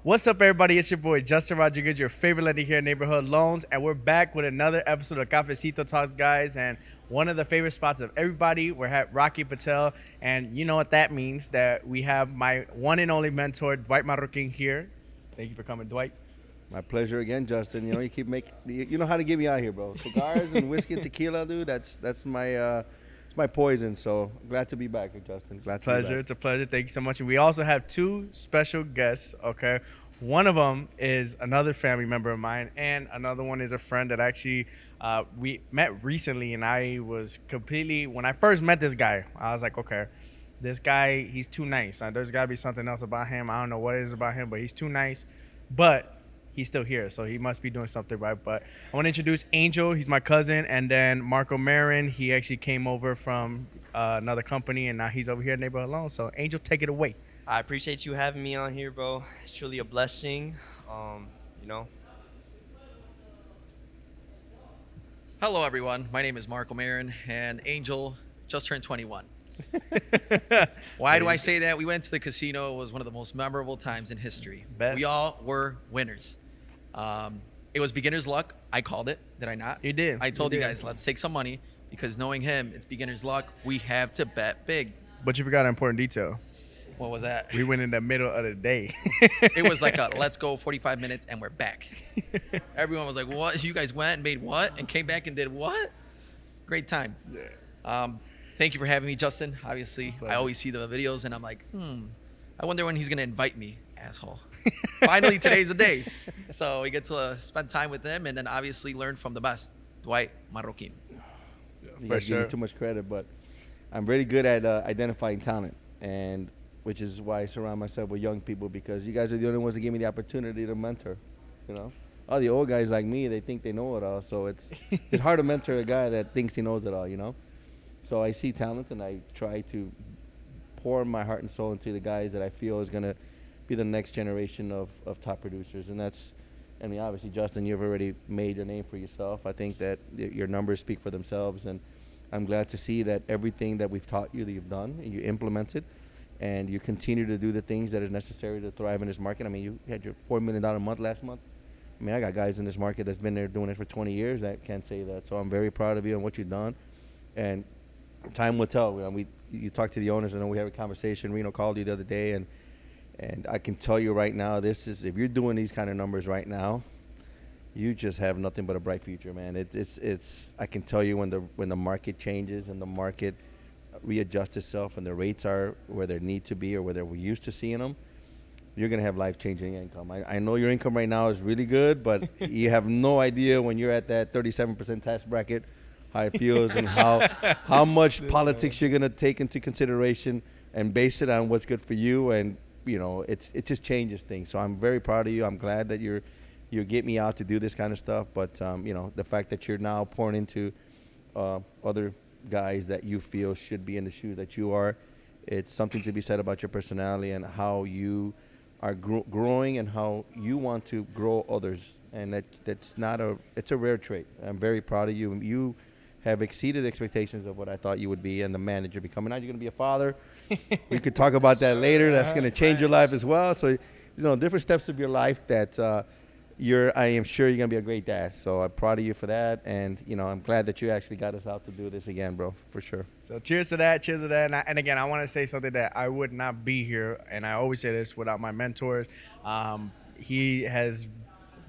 What's up, everybody? It's your boy Justin Rodriguez, your favorite lender here at Neighborhood Loans, and we're back with another episode of Cafecito Talks, guys. And one of the favorite spots of everybody, we're at Rocky Patel, and you know what that means? That we have my one and only mentor, Dwight Marroquin, here. Thank you for coming, Dwight. My pleasure again, Justin. You know, you keep making, you know how to get me out here, bro. Cigars and whiskey and tequila, dude. That's my it's my poison. So glad to be back, Justin. Glad to be Pleasure. back. It's a pleasure. Thank you so much. And we also have two special guests. Okay, one of them is another family member of mine, and another one is a friend that actually we met recently. And I was completely when I first met this guy, I was like, okay, this guy, he's too nice. There's got to be something else about him. I don't know what it is about him, but he's too nice. But he's still here, so he must be doing something right. But I want to introduce Angel. He's my cousin, and then Marco Marin. He actually came over from another company, and now he's over here at Neighborhood Loans. So Angel, take it away. I appreciate you having me on here, bro. It's truly a blessing. You know, Hello, everyone. My name is Marco Marin, and Angel just turned 21. Why do I say that? We went to the casino. It was one of the most memorable times in history. Best. We all were winners. It was beginner's luck. I called it. Did I not? You did. I told You you did. guys, let's take some money because knowing him, it's beginner's luck. We have to bet big. But you forgot an important detail. What was that? We went in the middle of the day. It was like a let's go 45 minutes and we're back. Everyone was like, what? You guys went and made what? And came back and did what? Great time. Thank you for having me, Justin. Obviously, Pleasure. I always see the videos and I'm like, I wonder when he's going to invite me, asshole. Finally, today's the day. So we get to spend time with him and then obviously learn from the best, Dwight Marroquin. You For guys give sure. me too much credit, but I'm very good at identifying talent, and which is why I surround myself with young people, because you guys are the only ones that give me the opportunity to mentor. You know, all the old guys like me, they think they know it all, so it's hard to mentor a guy that thinks he knows it all. You know, so I see talent and I try to pour my heart and soul into the guys that I feel is gonna be the next generation of top producers, and that's. I mean, obviously, Justin, you've already made your name for yourself. I think that your numbers speak for themselves, and I'm glad to see that everything that we've taught you that you've done and you implemented, and you continue to do the things that is necessary to thrive in this market. I mean, you had your $4 million a month last month. I mean, I got guys in this market that's been there doing it for 20 years that can't say that. So I'm very proud of you and what you've done, and time will tell. You talk to the owners. I know we had a conversation. Reno called you the other day, and I can tell you right now, this is, if you're doing these kind of numbers right now, you just have nothing but a bright future, man. It's I can tell you when the market changes and the market readjusts itself and the rates are where they need to be or where we're used to seeing them, you're gonna have life-changing income. I know your income right now is really good, but you have no idea when you're at that 37% tax bracket how it feels and how much politics you're gonna take into consideration and base it on what's good for you. And you know, it just changes things. So I'm very proud of you. I'm glad that you get me out to do this kind of stuff. But you know, the fact that you're now pouring into other guys that you feel should be in the shoes that you are, it's something to be said about your personality and how you are growing and how you want to grow others. And that's not it's a rare trait. I'm very proud of you. You have exceeded expectations of what I thought you would be and the man that you're becoming. Now you're going to be a father. We could talk about that later. That's going to change your life as well. So, you know, different steps of your life that I am sure you're going to be a great dad. So I'm proud of you for that. And, you know, I'm glad that you actually got us out to do this again, bro, for sure. So cheers to that. Cheers to that. And again, I want to say something that I would not be here, and I always say this, without my mentors. He has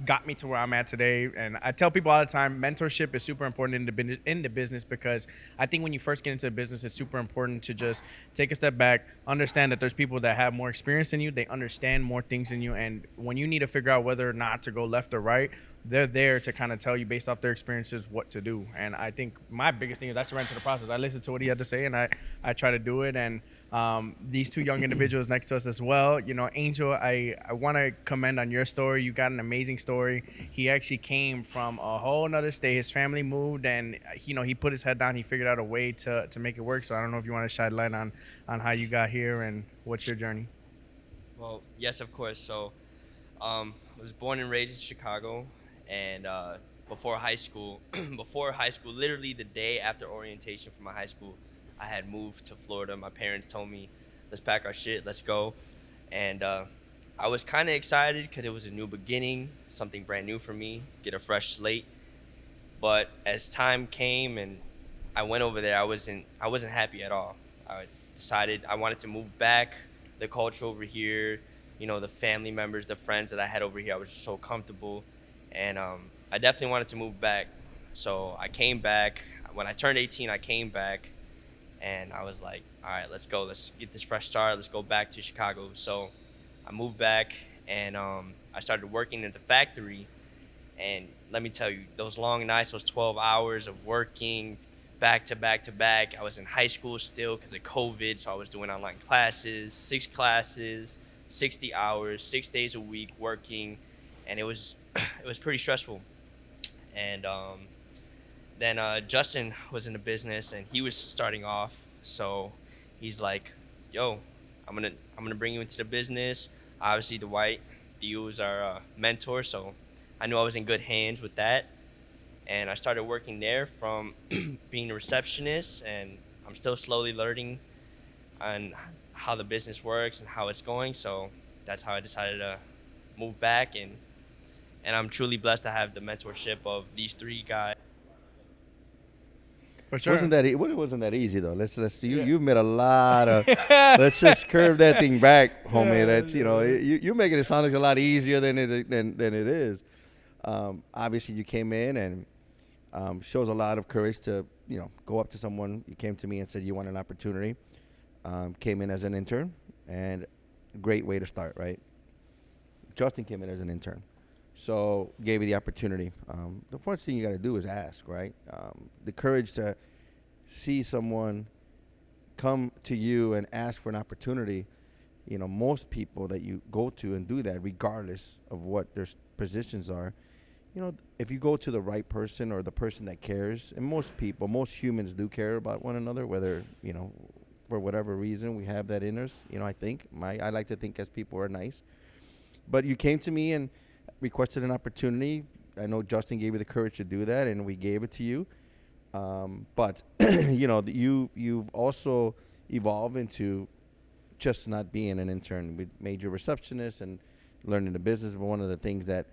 got me to where I'm at today, and I tell people all the time, mentorship is super important in the business, because I think when you first get into a business, it's super important to just take a step back, understand that there's people that have more experience than you, they understand more things than you, and when you need to figure out whether or not to go left or right, they're there to kind of tell you based off their experiences what to do. And I think my biggest thing is I surrender to the process. I listen to what he had to say, and I try to do it. And these two young individuals next to us as well, you know, Angel, I want to commend on your story. You got an amazing story. He actually came from a whole nother state. His family moved, and you know, he put his head down. He figured out a way to make it work. So I don't know if you want to shed light on how you got here and what's your journey. well, yes, of course. So, I was born and raised in Chicago, and before high school, literally the day after orientation for my high school, I had moved to Florida. My parents told me, "Let's pack our shit, let's go," and I was kind of excited because it was a new beginning, something brand new for me, get a fresh slate. But as time came and I went over there, I wasn't happy at all. I decided I wanted to move back. The culture over here, the family members, the friends that I had over here, I was just so comfortable, and I definitely wanted to move back. So I came back. When I turned 18, I came back, and I was like, all right, let's go. Let's get this fresh start. Let's go back to Chicago. So I moved back, and I started working at the factory. And let me tell you, those long nights, those 12 hours of working back to back to back. I was in high school still because of COVID, so I was doing online classes, 6 classes, 60 hours, 6 days a week working, and it was it was pretty stressful. And then Justin was in the business, and he was starting off, so he's like, "Yo, I'm gonna bring you into the business." Obviously, Dwight Dio was our mentor, so I knew I was in good hands with that. And I started working there from being a receptionist, and I'm still slowly learning on how the business works and how it's going. So that's how I decided to move back, and I'm truly blessed to have the mentorship of these three guys. For sure. Wasn't that it wasn't that easy though. Yeah. You've made a lot of. Let's just curve that thing back, homie. Yeah, That's yeah. you're making it sound like a lot easier than it is. Obviously, you came in and shows a lot of courage to go up to someone. You came to me and said you want an opportunity. Came in as an intern, and great way to start, right? Justin came in as an intern, so gave you the opportunity. The first thing you got to do is ask, right? The courage to see someone come to you and ask for an opportunity. Most people that you go to and do that, regardless of what their positions are, if you go to the right person or the person that cares, and most humans do care about one another, whether, for whatever reason we have that in us, I think. I like to think as people are nice. But you came to me and requested an opportunity. I know Justin gave you the courage to do that, and we gave it to you. But, you've also evolved into just not being an intern. We made you a receptionist and learning the business. But one of the things that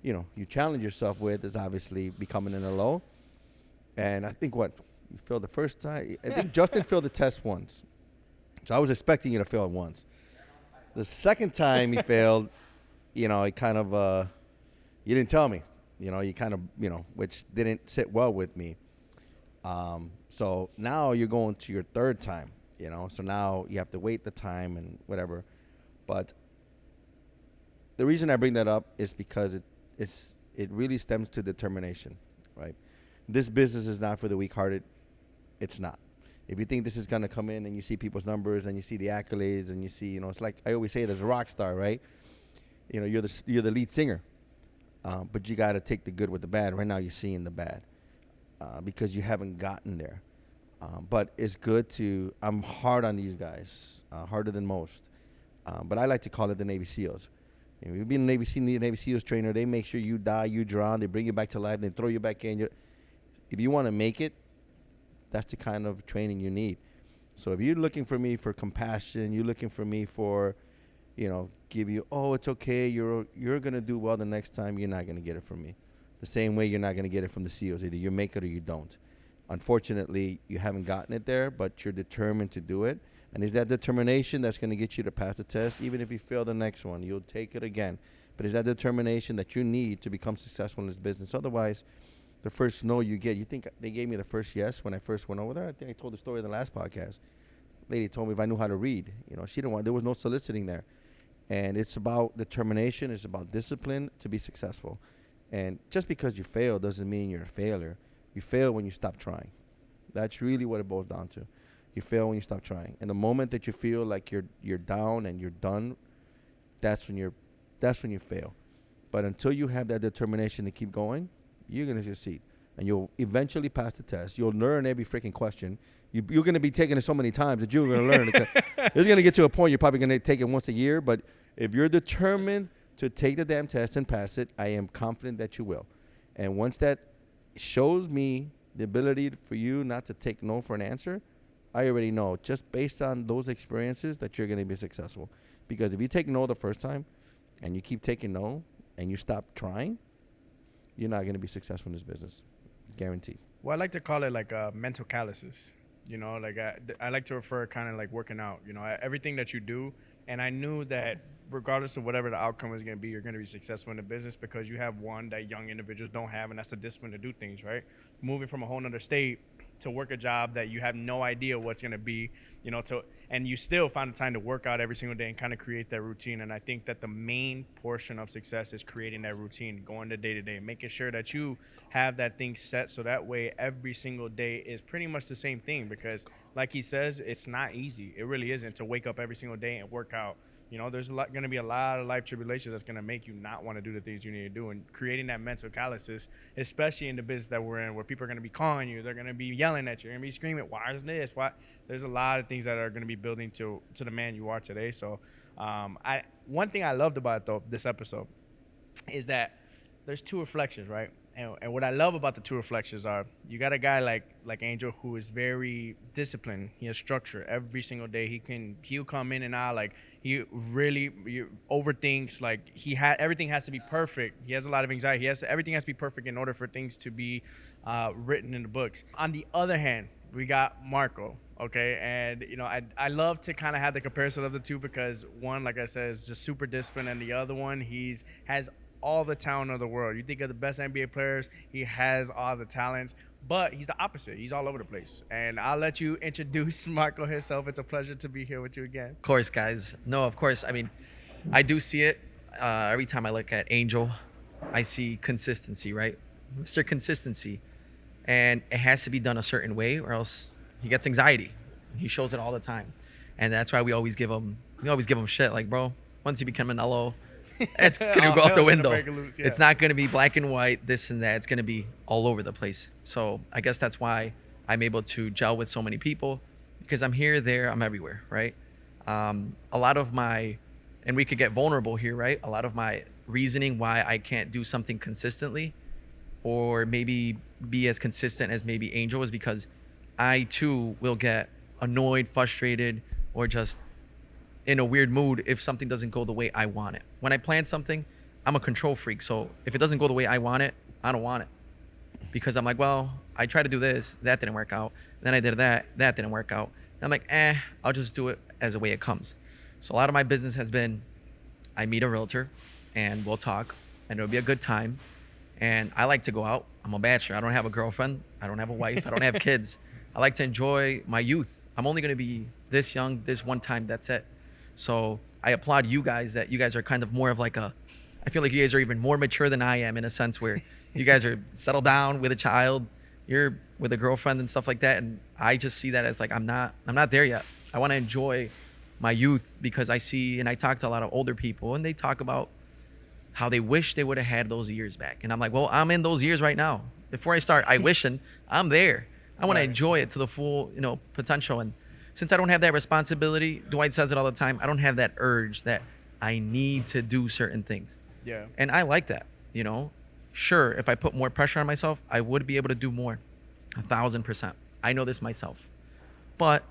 you challenge yourself with is obviously becoming an LO. And I think you failed the first time. I think Justin failed the test once. So I was expecting you to fail it once. The second time he failed, he kind of, you didn't tell me, you kind of, which didn't sit well with me. So now you're going to your third time, so now you have to wait the time and whatever. But the reason I bring that up is because it really stems to determination, right? This business is not for the weak-hearted. It's not. If you think this is going to come in and you see people's numbers and you see the accolades and you see, it's like I always say, there's a rock star, right? You're the lead singer, but you got to take the good with the bad. Right now you're seeing the bad because you haven't gotten there. But it's good I'm hard on these guys, harder than most. But I like to call it the Navy SEALs. You've been a Navy SEALs trainer. They make sure you die, you drown. They bring you back to life. They throw you back in. If you want to make it, that's the kind of training you need. So if you're looking for me for compassion, you're looking for me for, give you, it's okay. You're going to do well the next time. You're not going to get it from me. The same way you're not going to get it from the SEALs. Either you make it or you don't. Unfortunately, you haven't gotten it there, but you're determined to do it. And it's that determination that's going to get you to pass the test. Even if you fail the next one, you'll take it again. But it's that determination that you need to become successful in this business. Otherwise, the first no you get, you think they gave me the first yes when I first went over there? I think I told the story in the last podcast. Lady told me if I knew how to read. She didn't want, there was no soliciting there. And it's about determination. It's about discipline to be successful. And just because you fail doesn't mean you're a failure. You fail when you stop trying. That's really what it boils down to. You fail when you stop trying. And the moment that you feel like you're down and you're done, that's when you fail. But until you have that determination to keep going, you're going to succeed. And you'll eventually pass the test. You'll learn every freaking question. You're going to be taking it so many times that you're going to learn it. It's going to get to a point you're probably going to take it once a year. But if you're determined to take the damn test and pass it, I am confident that you will. And once that shows me the ability for you not to take no for an answer, I already know, just based on those experiences, that you're going to be successful. Because if you take no the first time, and you keep taking no, and you stop trying, you're not going to be successful in this business. Guaranteed. Well, I like to call it like a mental calluses. You know, like I like to refer kind of like working out. You know, everything that you do, and I knew that regardless of whatever the outcome is going to be, you're going to be successful in the business because you have one that young individuals don't have, and that's the discipline to do things, right? Moving from a whole nother state to work a job that you have no idea what's going to be, you know, and you still find the time to work out every single day and kind of create that routine. And I think that the main portion of success is creating that routine, going to day, making sure that you have that thing set so that way every single day is pretty much the same thing, because like he says, it's not easy. It really isn't to wake up every single day and work out. You know, there's going to be a lot of life tribulations that's going to make you not want to do the things you need to do. And creating that mental calluses, especially in the business that we're in, where people are going to be calling you, they're going to be yelling at you, they're going to be screaming, why is this? Why? There's a lot of things that are going to be building to the man you are today. So one thing I loved about this episode is that there's two reflections, right? And what I love about the two reflections are you got a guy like Angel who is very disciplined. He has structure every single day. He'll come in and out, like he really overthinks. Like everything has to be perfect. He has a lot of anxiety. Everything has to be perfect in order for things to be written in the books. On the other hand, we got Marco. Okay, and you know I love to kind of have the comparison of the two because one, like I said, is just super disciplined, and the other one has all the talent of the world. You think of the best NBA players, he has all the talents, but he's the opposite. He's all over the place. And I'll let you introduce Marco himself. It's a pleasure to be here with you again. Of course, guys. No, of course. I mean, I do see it every time I look at Angel. I see consistency, right? Mr. Consistency. And it has to be done a certain way or else he gets anxiety. He shows it all the time. And that's why we always give him shit. Like, bro, once you become an LO, it's gonna go out the window. Loose, yeah. It's not gonna be black and white, this and that. It's gonna be all over the place. So I guess that's why I'm able to gel with so many people, because I'm here, there, I'm everywhere, right? A lot of my, and we could get vulnerable here, right? A lot of my reasoning why I can't do something consistently, or maybe be as consistent as maybe Angel, is because I too will get annoyed, frustrated, or just in a weird mood if something doesn't go the way I want it. When I plan something, I'm a control freak. So if it doesn't go the way I want it, I don't want it. Because I'm like, well, I tried to do this, that didn't work out. Then I did that didn't work out. And I'm like, I'll just do it as the way it comes. So a lot of my business has been, I meet a realtor and we'll talk and it'll be a good time. And I like to go out. I'm a bachelor. I don't have a girlfriend. I don't have a wife. I don't have kids. I like to enjoy my youth. I'm only going to be this young, this one time, that's it. So I applaud you guys that you guys are kind of more of like I feel like you guys are even more mature than I am, in a sense where you guys are settled down with a child, you're with a girlfriend and stuff like that. And I just see that as like, I'm not there yet. I want to enjoy my youth, because I see, and I talk to a lot of older people and they talk about how they wish they would have had those years back. And I'm like, well, I'm in those years right now. Before I start, I wishing I'm there. I want to enjoy it to the full, potential. And since I don't have that responsibility, Dwight says it all the time, I don't have that urge that I need to do certain things. Yeah. And I like that, Sure, if I put more pressure on myself, I would be able to do more. 1,000%. I know this myself. But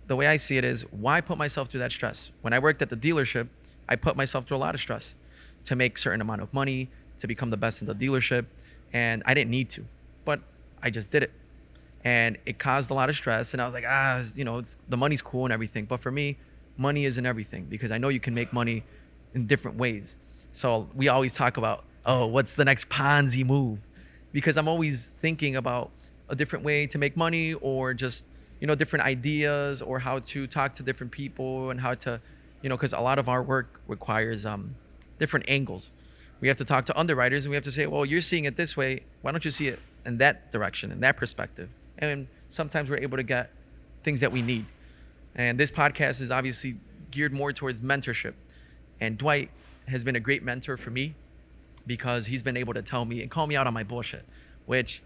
the way I see it is, why put myself through that stress? When I worked at the dealership, I put myself through a lot of stress to make a certain amount of money, to become the best in the dealership. And I didn't need to, but I just did it. And it caused a lot of stress. And I was like, it's the money's cool and everything. But for me, money isn't everything, because I know you can make money in different ways. So we always talk about, what's the next Ponzi move? Because I'm always thinking about a different way to make money, or just, different ideas, or how to talk to different people, and how to, because a lot of our work requires different angles. We have to talk to underwriters and we have to say, well, you're seeing it this way. Why don't you see it in that direction, in that perspective? And sometimes we're able to get things that we need. And this podcast is obviously geared more towards mentorship. And Dwight has been a great mentor for me, because he's been able to tell me and call me out on my bullshit, which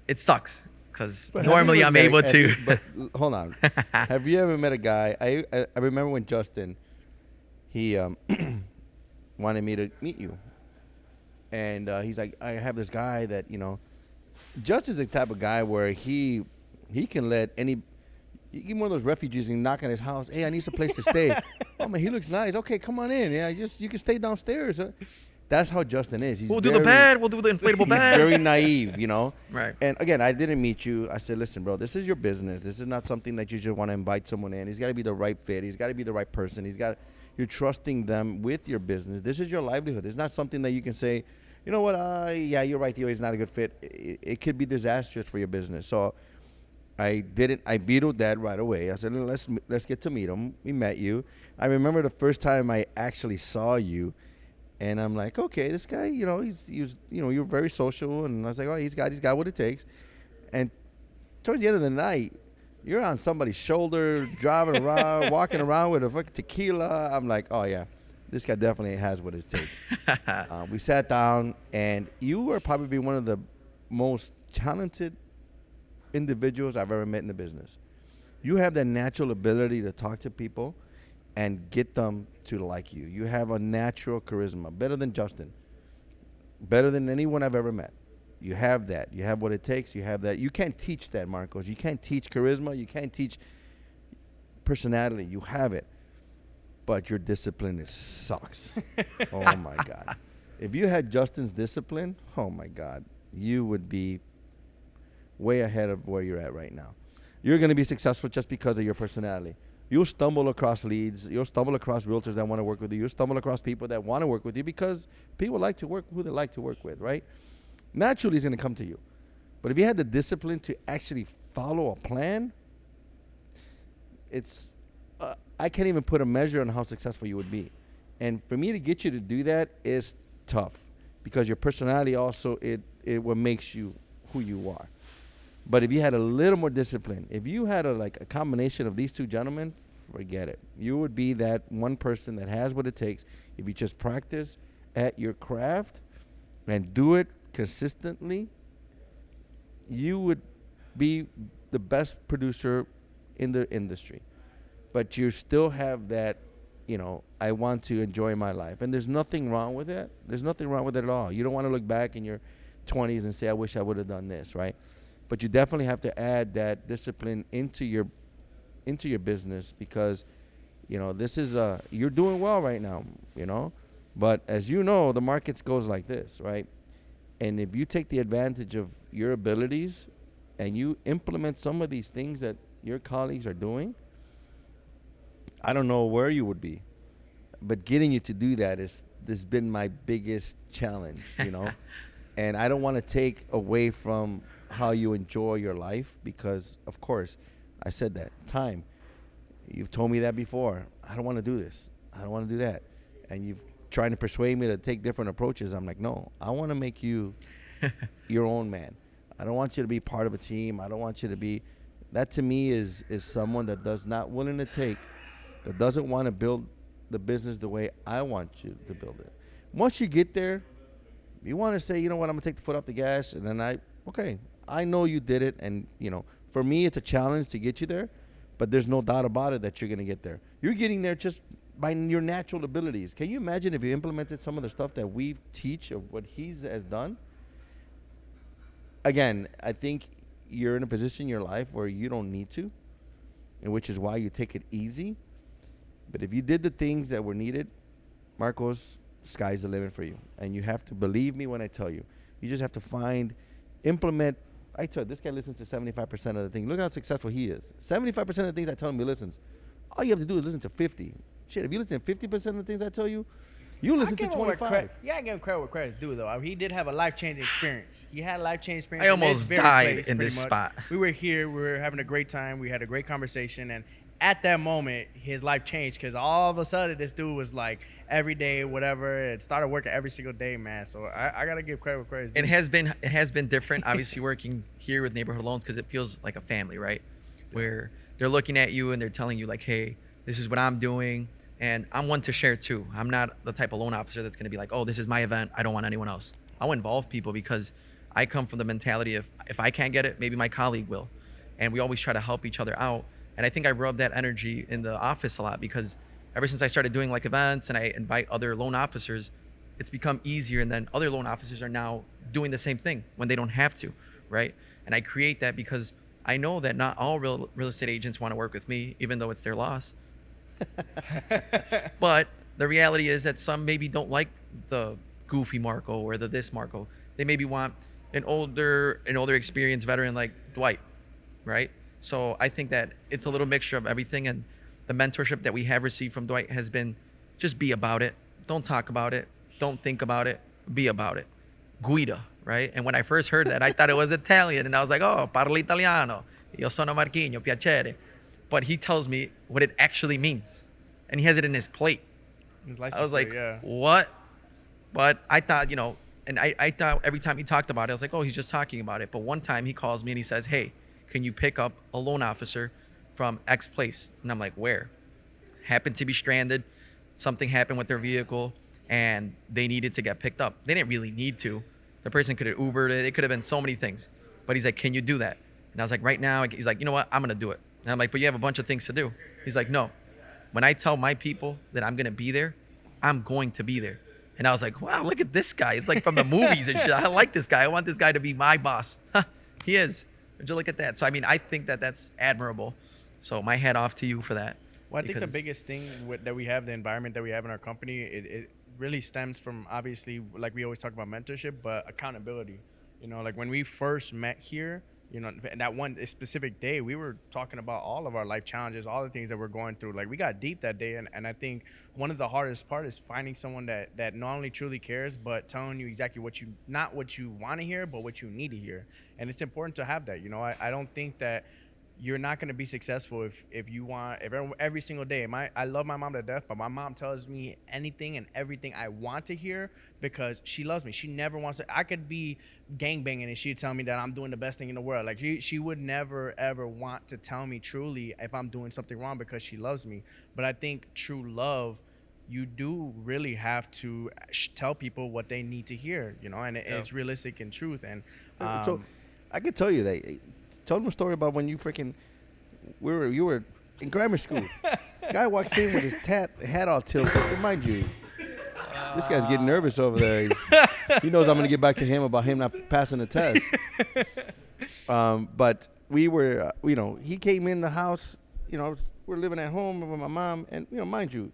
it sucks, because normally I'm able to. But hold on. Have you ever met a guy? I remember when Justin, he wanted me to meet you. And he's like, I have this guy that, Justin's the type of guy where he can let You give him one of those refugees and you knock on his house. Hey, I need some place to stay. Oh man, he looks nice. Okay, come on in. Yeah, you can stay downstairs. That's how Justin is. He's We'll do the bed. We'll do the inflatable he's bed. very naive, you know. Right. And again, I didn't meet you. I said, listen, bro, this is your business. This is not something that you just want to invite someone in. He's got to be the right fit. He's got to be the right person. You're trusting them with your business. This is your livelihood. It's not something that you can say, you know what? Yeah, you're right. Theo is not a good fit. It could be disastrous for your business. So I vetoed that right away. I said, let's get to meet him. We met you. I remember the first time I actually saw you, and I'm like, okay, this guy, you know, you're very social, and I was like, oh, he's got what it takes. And towards the end of the night, you're on somebody's shoulder, driving around, walking around with a fucking tequila. I'm like, oh yeah, this guy definitely has what it takes. We sat down, and you are probably one of the most talented individuals I've ever met in the business. You have that natural ability to talk to people and get them to like you. You have a natural charisma, better than Justin, better than anyone I've ever met. You have that. You have what it takes. You have that. You can't teach that, Marcos. You can't teach charisma. You can't teach personality. You have it. But your discipline sucks. Oh, my God. If you had Justin's discipline, oh, my God, you would be way ahead of where you're at right now. You're going to be successful just because of your personality. You'll stumble across leads. You'll stumble across realtors that want to work with you. You'll stumble across people that want to work with you because people like to work who they like to work with, right? Naturally, it's going to come to you. But if you had the discipline to actually follow a plan, I can't even put a measure on how successful you would be. And for me to get you to do that is tough because your personality also, it what makes you who you are. But if you had a little more discipline, if you had a combination of these two gentlemen, forget it. You would be that one person that has what it takes. If you just practice at your craft and do it consistently, you would be the best producer in the industry. But you still have that, I want to enjoy my life. And there's nothing wrong with it. There's nothing wrong with it at all. You don't want to look back in your 20s and say, I wish I would have done this, right? But you definitely have to add that discipline into your business because, this is you're doing well right now, But as you know, the market goes like this, right? And if you take the advantage of your abilities and you implement some of these things that your colleagues are doing, I don't know where you would be. But getting you to do that has been my biggest challenge, And I don't want to take away from how you enjoy your life because, of course, I said that. Time. You've told me that before. I don't want to do this. I don't want to do that. And you've tried to persuade me to take different approaches. I'm like, no, I want to make you your own man. I don't want you to be part of a team. I don't want you to be. That to me is someone that does not willing to take, that doesn't want to build the business the way I want you to build it. Once you get there, you want to say, you know what, I'm going to take the foot off the gas. And then I know you did it. And, for me, it's a challenge to get you there. But there's no doubt about it that you're going to get there. You're getting there just by your natural abilities. Can you imagine if you implemented some of the stuff that we teach of what he has done? Again, I think you're in a position in your life where you don't need to, and which is why you take it easy. But if you did the things that were needed, Marcos, sky's the limit for you. And you have to believe me when I tell you. You just have to implement. I tell you, this guy listens to 75% of the things. Look how successful he is. 75% of the things I tell him he listens. All you have to do is listen to 50. Shit, if you listen to 50% of the things I tell you, you listen to 25. Yeah, I give him credit where credit's due, though. He did have a life-changing experience. He had a life-changing experience. I almost died in this spot. We were here. We were having a great time. We had a great conversation. And at that moment, his life changed because all of a sudden, this dude was like every day, whatever, and started working every single day, man. So I got to give credit where credit's due. It has been different, obviously, working here with Neighborhood Loans because it feels like a family, right? Where they're looking at you and they're telling you like, hey, this is what I'm doing. And I'm one to share too. I'm not the type of loan officer that's going to be like, oh, this is my event. I don't want anyone else. I'll involve people because I come from the mentality of if I can't get it, maybe my colleague will. And we always try to help each other out. And I think I rub that energy in the office a lot because ever since I started doing like events and I invite other loan officers, it's become easier. And then other loan officers are now doing the same thing when they don't have to, right? And I create that because I know that not all real estate agents want to work with me, even though it's their loss. But the reality is that some maybe don't like the goofy Marco or the this Marco. They maybe want an older experienced veteran like Dwight, right? So I think that it's a little mixture of everything, and the mentorship that we have received from Dwight has been just be about it. Don't talk about it. Don't think about it. Be about it. Guida, right? And when I first heard that, I thought it was Italian, and I was like, oh, parlo italiano. Io sono Marquinho, piacere. But he tells me what it actually means, and he has it in his plate. His I license was like, plate, yeah. what? But I thought, and I thought every time he talked about it, I was like, oh, he's just talking about it. But one time he calls me and he says, hey, can you pick up a loan officer from X place? And I'm like, where? Happened to be stranded. Something happened with their vehicle and they needed to get picked up. They didn't really need to. The person could have Ubered it. It could have been so many things. But he's like, can you do that? And I was like, right now. He's like, you know what? I'm going to do it. And I'm like, but you have a bunch of things to do. He's like, no. When I tell my people that I'm going to be there, I'm going to be there. And I was like, wow, look at this guy. It's like from the movies and shit. I like this guy. I want this guy to be my boss. He is. Would you look at that? So, I mean, I think that that's admirable. So my hat off to you for that. Well, I think the because- biggest thing that we have, the environment that we have in our company, it really stems from, obviously, like we always talk about mentorship, but accountability. Like when we first met here, that one specific day, we were talking about all of our life challenges, all the things that we're going through. Like we got deep that day, and I think one of the hardest part is finding someone that not only truly cares, but telling you exactly not what you want to hear, but what you need to hear. And it's important to have that. I don't think that you're not going to be successful if you want every single day. I love my mom to death, but my mom tells me anything and everything I want to hear because she loves me. She never wants to. I could be gangbanging and she'd tell me that I'm doing the best thing in the world. Like she would never ever want to tell me truly if I'm doing something wrong because she loves me. But I think true love, you do really have to tell people what they need to hear, and it's realistic and truth. And So I could tell you that. Tell them a story about when you you were in grammar school. Guy walks in with his hat all tilted. Remind you, this guy's getting nervous over there. He knows I'm going to get back to him about him not passing the test. But we were, he came in the house. We're living at home with my mom, and mind you,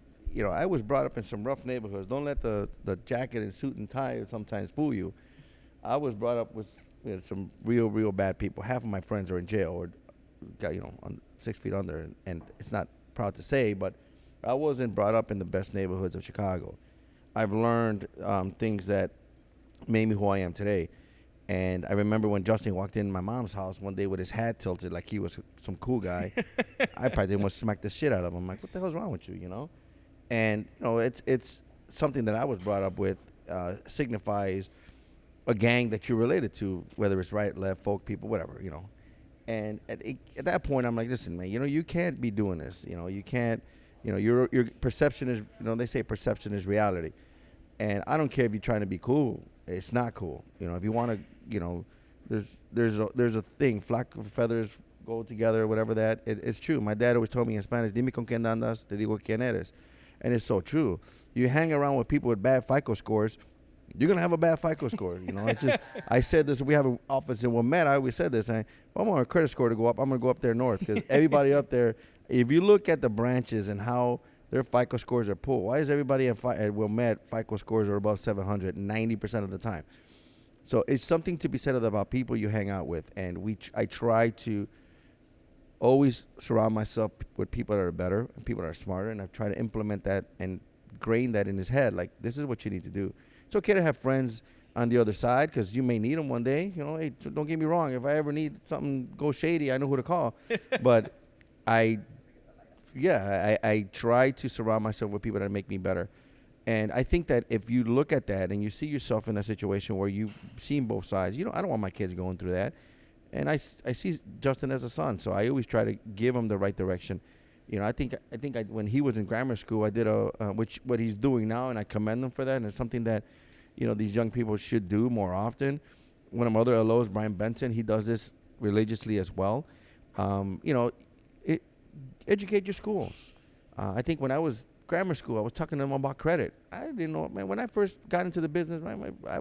I was brought up in some rough neighborhoods. Don't let the jacket and suit and tie sometimes fool you. I was brought up with some real bad people. Half of my friends are in jail or got, on 6 feet under, and it's not proud to say, but I wasn't brought up in the best neighborhoods of Chicago. I've learned things that made me who I am today. And I remember when Justin walked in my mom's house one day with his hat tilted like he was some cool guy. I probably almost smacked the shit out of him. I'm like, what the hell's wrong with you, And, it's something that I was brought up with signifies a gang that you're related to, whether it's right, left, folk, people, whatever, And at that point, I'm like, listen, man, you can't be doing this. You can't, your perception is, they say perception is reality. And I don't care if you're trying to be cool. It's not cool. If you want to, there's a thing, flock of feathers go together, whatever that. It's true. My dad always told me in Spanish, dime con quién andas, te digo quién eres. And it's so true. You hang around with people with bad FICO scores, you're going to have a bad FICO score. I said this, we have an office in Wilmette. I always said this. I want a credit score to go up. I'm going to go up there north because everybody up there, if you look at the branches and how their FICO scores are pulled, why is everybody at Wilmette FICO scores are above 700 90% of the time? So it's something to be said about people you hang out with. And I try to always surround myself with people that are better and people that are smarter. And I've tried to implement that and grain that in his head. Like, this is what you need to do. It's okay to have friends on the other side because you may need them one day. Hey, don't get me wrong. If I ever need something go shady, I know who to call. But I try to surround myself with people that make me better. And I think that if you look at that and you see yourself in a situation where you've seen both sides, I don't want my kids going through that. And I see Justin as a son, so I always try to give him the right direction. I think when he was in grammar school, I did what he's doing now, and I commend him for that. And it's something that, these young people should do more often. One of my other LOs, Brian Benson, he does this religiously as well. Educate your schools. I think when I was grammar school, I was talking to them about credit. I didn't know, man. When I first got into the business,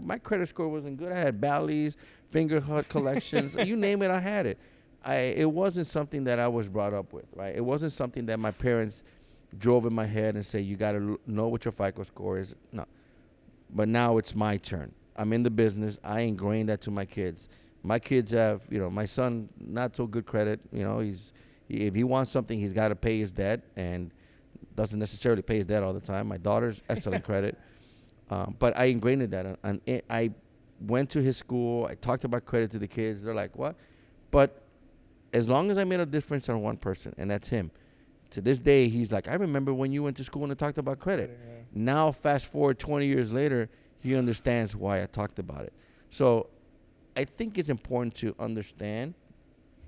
my credit score wasn't good. I had Bally's, Fingerhut collections, you name it, I had it. it wasn't something that I was brought up with, right? It wasn't something that my parents drove in my head and say, you got to know what your FICO score is. No. But now it's my turn. I'm in the business. I ingrained that to my kids. My kids have, my son, not so good credit. If he wants something, he's got to pay his debt, and doesn't necessarily pay his debt all the time. My daughter's excellent credit. But I ingrained that. And I went to his school. I talked about credit to the kids. They're like, what? But as long as I made a difference on one person, and that's him, to this day, he's like, I remember when you went to school and I talked about credit. Yeah. Now, fast forward 20 years later, he understands why I talked about it. So I think it's important to understand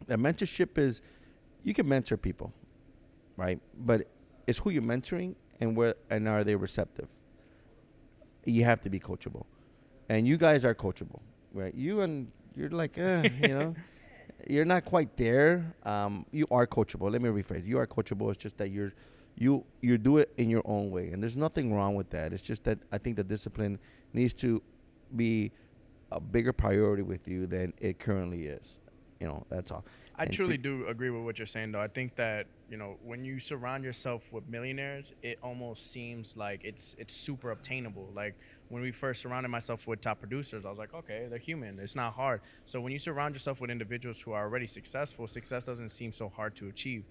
that mentorship is, you can mentor people, right? But it's who you're mentoring and are they receptive. You have to be coachable. And you guys are coachable, right? You're like, you're not quite there. You are coachable. Let me rephrase. You are coachable. It's just that you do it in your own way, and there's nothing wrong with that. It's just that I think the discipline needs to be a bigger priority with you than it currently is. That's all. I And truly do agree with what you're saying, though. I think that, when you surround yourself with millionaires, it almost seems like it's super obtainable. Like, when we first surrounded myself with top producers, I was like, okay, they're human. It's not hard. So when you surround yourself with individuals who are already successful, success doesn't seem so hard to achieve.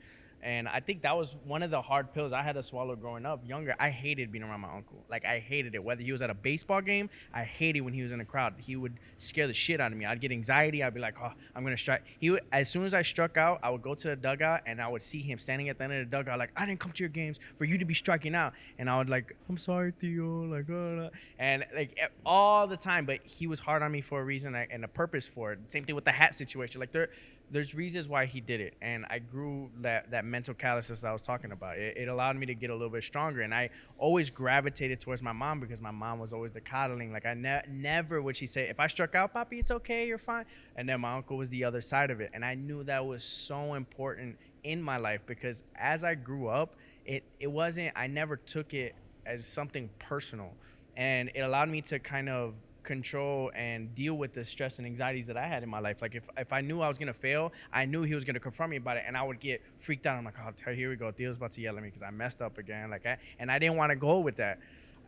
And I think that was one of the hard pills I had to swallow growing up younger. I hated being around my uncle. Like, I hated it. Whether he was at a baseball game, I hated when he was in a crowd. He would scare the shit out of me. I'd get anxiety. I'd be like, oh, I'm going to strike. As soon as I struck out, I would go to the dugout, and I would see him standing at the end of the dugout like, I didn't come to your games for you to be striking out. And I would like, I'm sorry, Theo. Like, and like all the time. But he was hard on me for a reason and a purpose for it. Same thing with the hat situation. Like, there's reasons why he did it, and I grew that mental calluses that I was talking about. It allowed me to get a little bit stronger, and I always gravitated towards my mom because my mom was always the coddling. Like, I never would she say, if I struck out, Papi, it's okay, you're fine. And then my uncle was the other side of it, and I knew that was so important in my life because as I grew up, it wasn't, I never took it as something personal, and it allowed me to kind of control and deal with the stress and anxieties that I had in my life. Like, if I knew I was gonna fail, I knew he was gonna confront me about it, and I would get freaked out. I'm like, oh, here we go, Theo's about to yell at me because I messed up again. And I didn't want to go with that,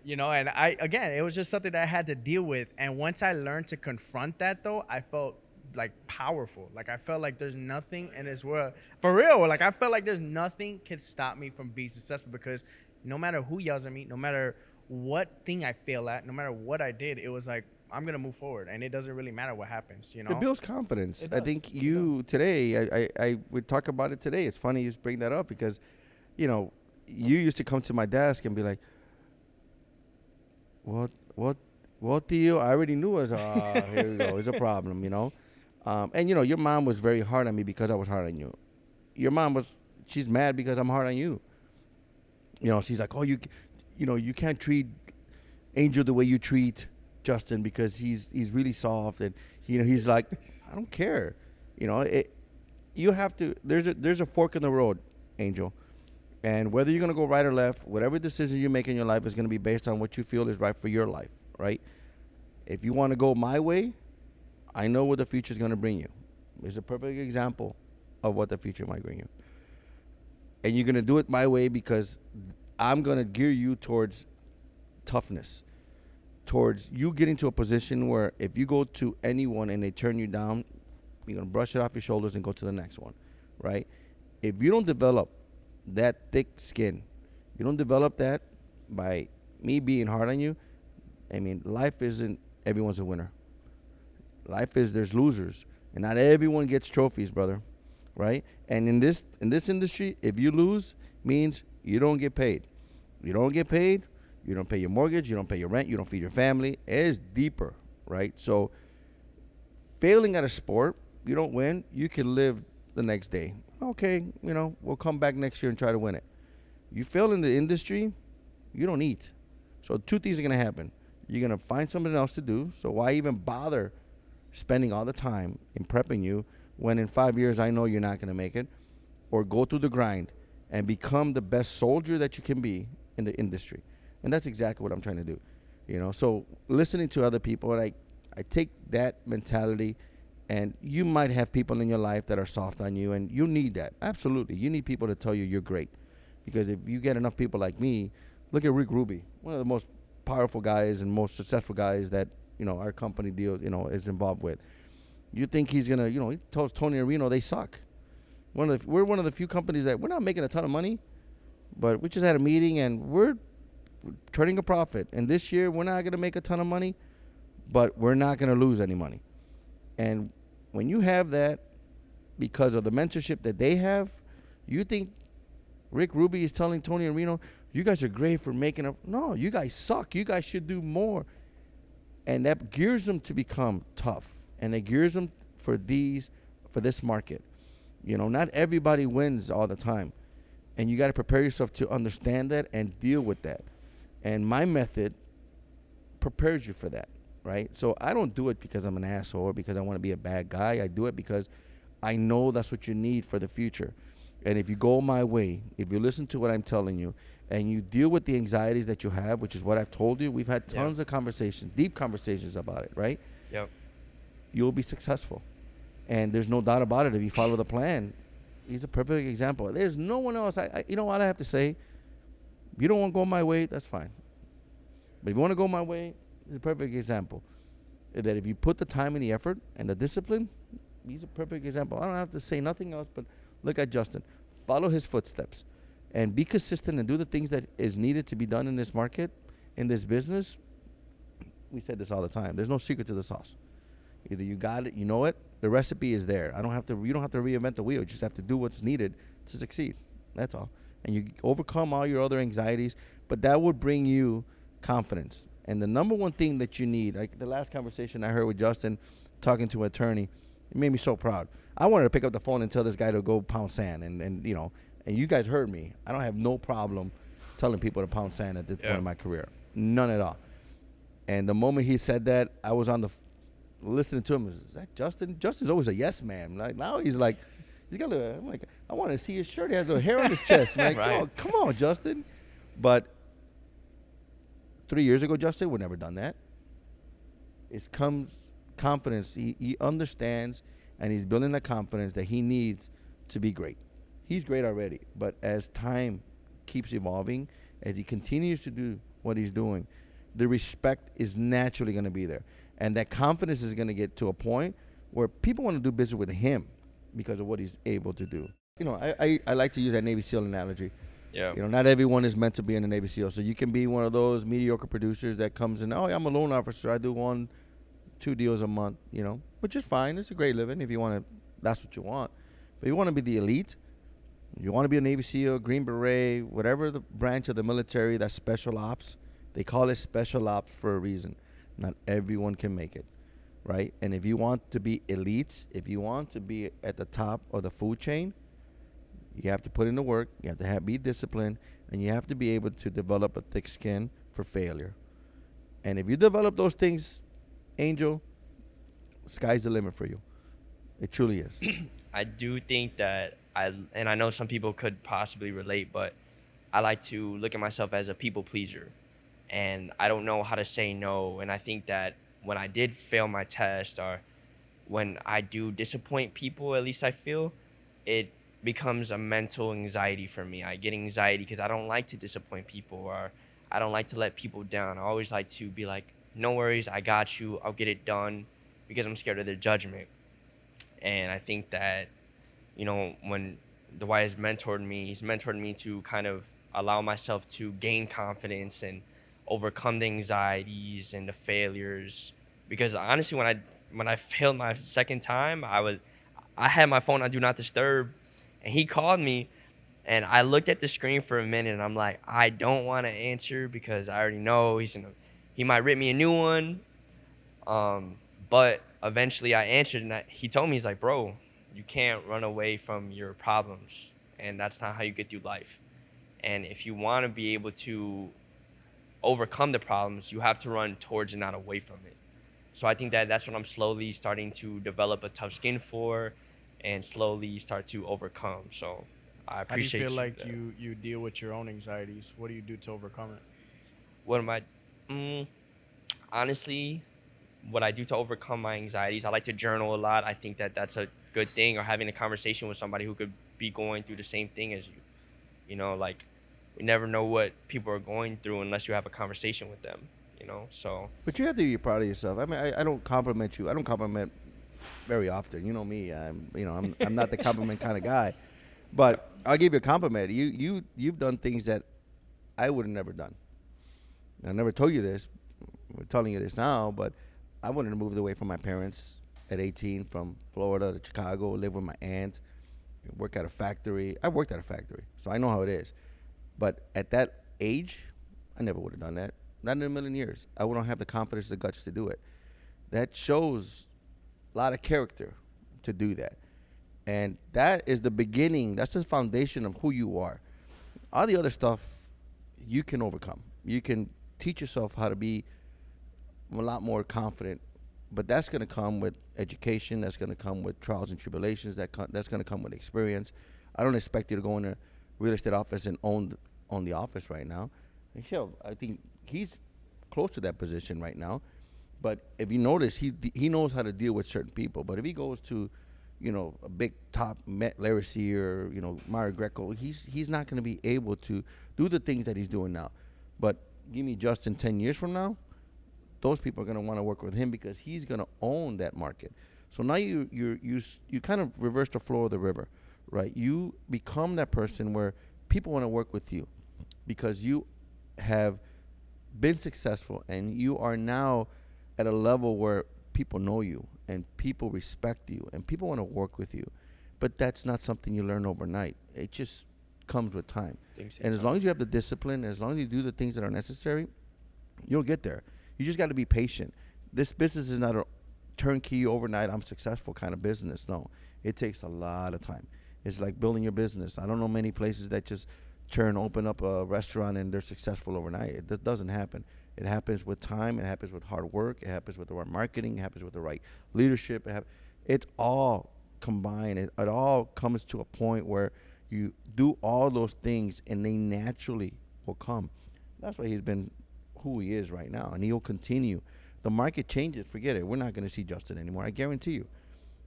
and it was just something that I had to deal with. And once I learned to confront that, though, I felt like powerful. Like, I felt like there's nothing in this world, for real. Like, I felt like there's nothing could stop me from being successful because no matter who yells at me, no matter what thing I fail at, no matter what I did, it was like, I'm going to move forward, and it doesn't really matter what happens, It builds confidence. It I does. think today, I would talk about it today. It's funny you just bring that up because, you used to come to my desk and be like, what Theo? I already knew it was, here we go, it's a problem, And, your mom was very hard on me because I was hard on you. Your mom she's mad because I'm hard on you. She's like, oh, you can't treat Angel the way you treat Justin because he's really soft, and he's like, I don't care. You have to, there's a fork in the road, Angel, and whether you're gonna go right or left, whatever decision you make in your life is gonna be based on what you feel is right for your life, right? If you want to go my way, I know what the future is gonna bring you. It's a perfect example of what the future might bring you, and you're gonna do it my way because I'm gonna gear you towards toughness, towards you getting to a position where if you go to anyone and they turn you down, you're going to brush it off your shoulders and go to the next one, right? If you don't develop that thick skin, you don't develop that by me being hard on you, life isn't everyone's a winner. Life is, there's losers, and not everyone gets trophies, brother, right? And in this industry, if you lose, means you don't get paid. You don't get paid, you don't pay your mortgage, you don't pay your rent, you don't feed your family. It is deeper, right? So failing at a sport, you don't win, you can live the next day. Okay, we'll come back next year and try to win it. You fail in the industry, you don't eat. So two things are going to happen. You're going to find something else to do. So why even bother spending all the time in prepping you when in 5 years I know you're not going to make it? Or go through the grind and become the best soldier that you can be in the industry. And that's exactly what I'm trying to do. So listening to other people, and I take that mentality And you might have people in your life that are soft on you, and you need that. Absolutely. You need people to tell you you're great. Because if you get enough people like me, look at Rick Ruby, one of the most powerful guys and most successful guys that, our company deal, is involved with. You think he's going to, he tells Tony and Reno they suck. We're one of the few companies that we're not making a ton of money, but we just had a meeting and we're turning a profit. And this year we're not going to make a ton of money, but we're not going to lose any money. And when you have that, because of the mentorship that they have, you think Rick Ruby is telling Tony and Reno, you guys are great for making up. No, you guys suck. You guys should do more. And that gears them to become tough. And it gears them for this market. Not everybody wins all the time. And you got to prepare yourself to understand that and deal with that. And my method prepares you for that, right? So I don't do it because I'm an asshole or because I want to be a bad guy. I do it because I know that's what you need for the future. And if you go my way, if you listen to what I'm telling you, and you deal with the anxieties that you have, which is what I've told you, we've had tons of conversations, deep conversations about it, right? Yep. You'll be successful. And there's no doubt about it. If you follow the plan, he's a perfect example. There's no one else. You know what I have to say? If you don't want to go my way, that's fine. But if you want to go my way, he's a perfect example. That if you put the time and the effort and the discipline, he's a perfect example. I don't have to say nothing else, but look at Justin. Follow his footsteps and be consistent and do the things that is needed to be done in this market, in this business. We said this all the time. There's no secret to the sauce. Either you got it, you know it. The recipe is there. You don't have to reinvent the wheel. You just have to do what's needed to succeed. That's all. And you overcome all your other anxieties, but that would bring you confidence. And the number one thing that you need, like the last conversation I heard with Justin talking to an attorney, it made me so proud. I wanted to pick up the phone and tell this guy to go pound sand, and you guys heard me. I don't have no problem telling people to pound sand at this point in my career. None at all. And the moment he said that, I was on the listening to him. Is that Justin? Justin's always a yes man. Like now he's like, I'm like, I want to see his shirt. He has the hair on his chest. I'm like, Right. oh, come on, Justin. But 3 years ago, Justin would never done that. It comes confidence. He understands, and he's building the confidence that he needs to be great. He's great already, but as time keeps evolving, as he continues to do what he's doing, the respect is naturally going to be there. And that confidence is going to get to a point where people want to do business with him because of what he's able to do. I like to use that Navy SEAL analogy. Yeah. Not everyone is meant to be in a Navy SEAL. So you can be one of those mediocre producers that comes in, I'm a loan officer. I do 1-2 deals a month, which is fine. It's a great living if you want to, that's what you want. But you want to be the elite. You want to be a Navy SEAL, Green Beret, whatever the branch of the military that's special ops. They call it special ops for a reason. Not everyone can make it, right? And if you want to be elite, if you want to be at the top of the food chain, you have to put in the work, you have to be disciplined, and you have to be able to develop a thick skin for failure. And if you develop those things, Angel, sky's the limit for you. It truly is. I do think that and I know some people could possibly relate, but I like to look at myself as a people pleaser. And I don't know how to say no. And I think that when I did fail my test, or when I do disappoint people, at least I feel, it becomes a mental anxiety for me. I get anxiety because I don't like to disappoint people, or I don't like to let people down. I always like to be like, no worries, I got you, I'll get it done, because I'm scared of their judgment. And I think that, when Dwight has mentored me, he's mentored me to kind of allow myself to gain confidence and overcome the anxieties and the failures. Because honestly, when I failed my second time, I had my phone on Do Not Disturb, and he called me, and I looked at the screen for a minute, and I'm like, I don't want to answer because I already know he might rip me a new one. But eventually I answered, and he told me, he's like, bro, you can't run away from your problems, and that's not how you get through life. And if you want to be able to overcome the problems, you have to run towards and not away from it. So I think that that's what I'm slowly starting to develop a tough skin for, and slowly start to overcome. So I appreciate How do you feel that. like you deal with your own anxieties? What do you do to overcome it? What am I? Honestly, what I do to overcome my anxieties. I like to journal a lot. I think that that's a good thing, or having a conversation with somebody who could be going through the same thing as you. You know, like, we never know what people are going through unless you have a conversation with them, you know? So, But you have to be proud of yourself. I mean, I don't compliment you. I don't compliment very often. You know me. I'm not the compliment kind of guy. But I'll give you a compliment. You've done things that I would have never done. I never told you this. We're telling you this now, but I wouldn't have moved away from my parents at 18 from Florida to Chicago, live with my aunt, work at a factory. I worked at a factory, so I know how it is. But at that age, I never would have done that. Not in a million years. I wouldn't have the confidence, the guts to do it. That shows a lot of character to do that. And that is the beginning. That's the foundation of who you are. All the other stuff, you can overcome. You can teach yourself how to be a lot more confident. But that's going to come with education. That's going to come with trials and tribulations. That's going to come with experience. I don't expect you to go in a real estate office and own the office right now. And hell, I think he's close to that position right now. But if you notice, he knows how to deal with certain people. But if he goes to, a big top Larry Sear, Mario Greco, he's not going to be able to do the things that he's doing now. But give me Justin 10 years from now, those people are going to want to work with him because he's going to own that market. So now you kind of reverse the flow of the river, right? You become that person where people want to work with you because you have been successful and you are now at a level where people know you and people respect you and people want to work with you. But that's not something you learn overnight. It just comes with time. And as long as you have the discipline, as long as you do the things that are necessary, you'll get there. You just got to be patient. This business is not a turnkey overnight, I'm successful kind of business. No, it takes a lot of time. It's like building your business. I don't know many places that just open up a restaurant and they're successful overnight. It doesn't happen. It happens with time. It happens with hard work. It happens with the right marketing. It happens with the right leadership. It's all combined. It all comes to a point where you do all those things and they naturally will come. That's why he's been who he is right now, and he'll continue. The market changes. Forget it. We're not going to see Justin anymore. I guarantee you.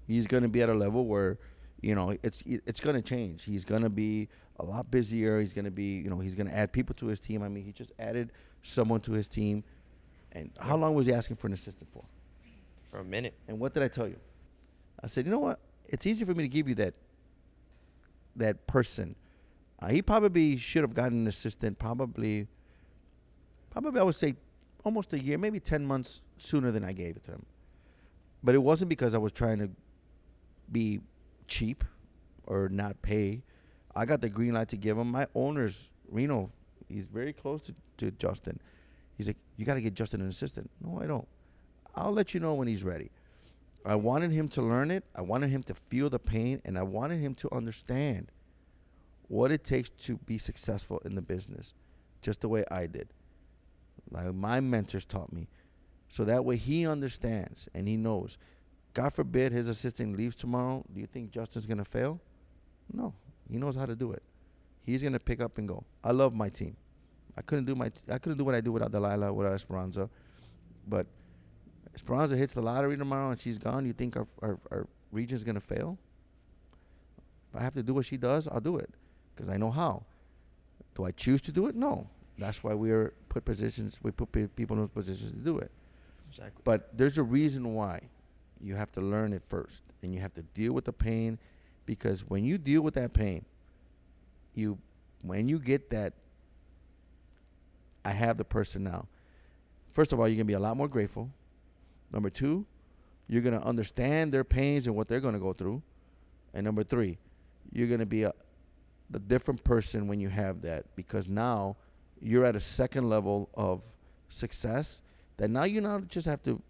He's going to be at a level where, it's going to change. He's going to be a lot busier. He's going to be, he's going to add people to his team. I mean, he just added someone to his team. And how long was he asking for an assistant for? For a minute. And what did I tell you? I said, you know what? It's easier for me to give you that person. He probably should have gotten an assistant probably I would say almost a year, maybe 10 months sooner than I gave it to him. But it wasn't because I was trying to be cheap or not pay. I got the green light to give him. My owner's, Reno, he's very close to Justin. He's like, you got to get Justin an assistant. No, I don't. I'll let you know when he's ready. I wanted him to learn it. I wanted him to feel the pain, and I wanted him to understand what it takes to be successful in the business, just the way I did. Like my mentors taught me. So that way he understands and he knows. God forbid his assistant leaves tomorrow. Do you think Justin's going to fail? No. He knows how to do it. He's going to pick up and go. I love my team. I couldn't do what I do without Delilah, without Esperanza. But Esperanza hits the lottery tomorrow and she's gone. You think our region's going to fail? If I have to do what she does, I'll do it because I know how. Do I choose to do it? No. That's why we put people in those positions to do it. Exactly. But there's a reason why. You have to learn it first, and you have to deal with the pain, because when you deal with that pain, when you get that, I have the person now. First of all, you're gonna be a lot more grateful. Number two, you're gonna understand their pains and what they're gonna go through, and number three, you're gonna be the different person when you have that, because now you're at a second level of success that now you not just have to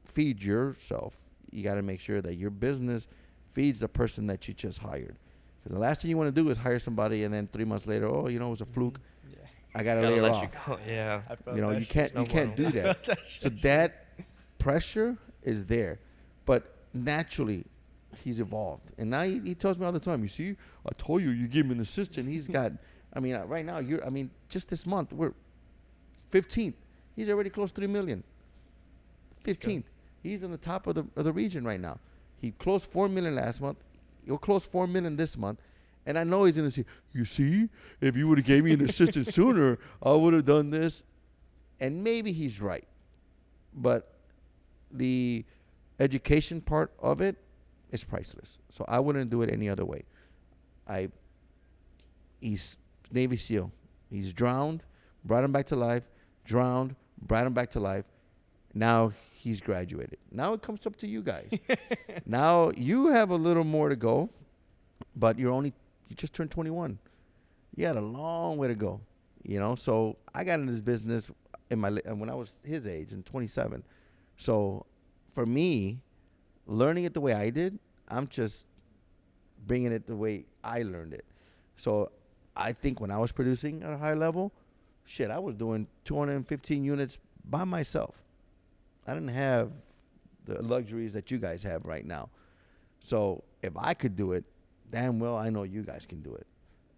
feed yourself. You got to make sure that your business feeds the person that you just hired. Because the last thing you want to do is hire somebody and then 3 months later, it was a fluke. Yeah. I got to lay her off. You go. Yeah. You can't do that. So that pressure is there. But naturally, he's evolved. And now he tells me all the time, you see, I told you give him an assistant. He's got... right now, just this month, we're 15th. He's already close to $3 million. 15th. He's on the top of the region right now. He closed 4 million last month. He'll close 4 million this month. And I know he's going to say, you see, if you would have gave me an assistant sooner, I would have done this. And maybe he's right. But the education part of it is priceless. So I wouldn't do it any other way. He's Navy SEAL. He's drowned, brought him back to life, drowned, brought him back to life. Now he's graduated. Now it comes up to you guys. Now you have a little more to go, but you just turned 21. You had a long way to go, you know. So I got into this business when I was his age, in 27. So for me, learning it the way I did, I'm just bringing it the way I learned it. So I think when I was producing at a high level, shit, I was doing 215 units by myself. I didn't have the luxuries that you guys have right now. So if I could do it, damn well I know you guys can do it.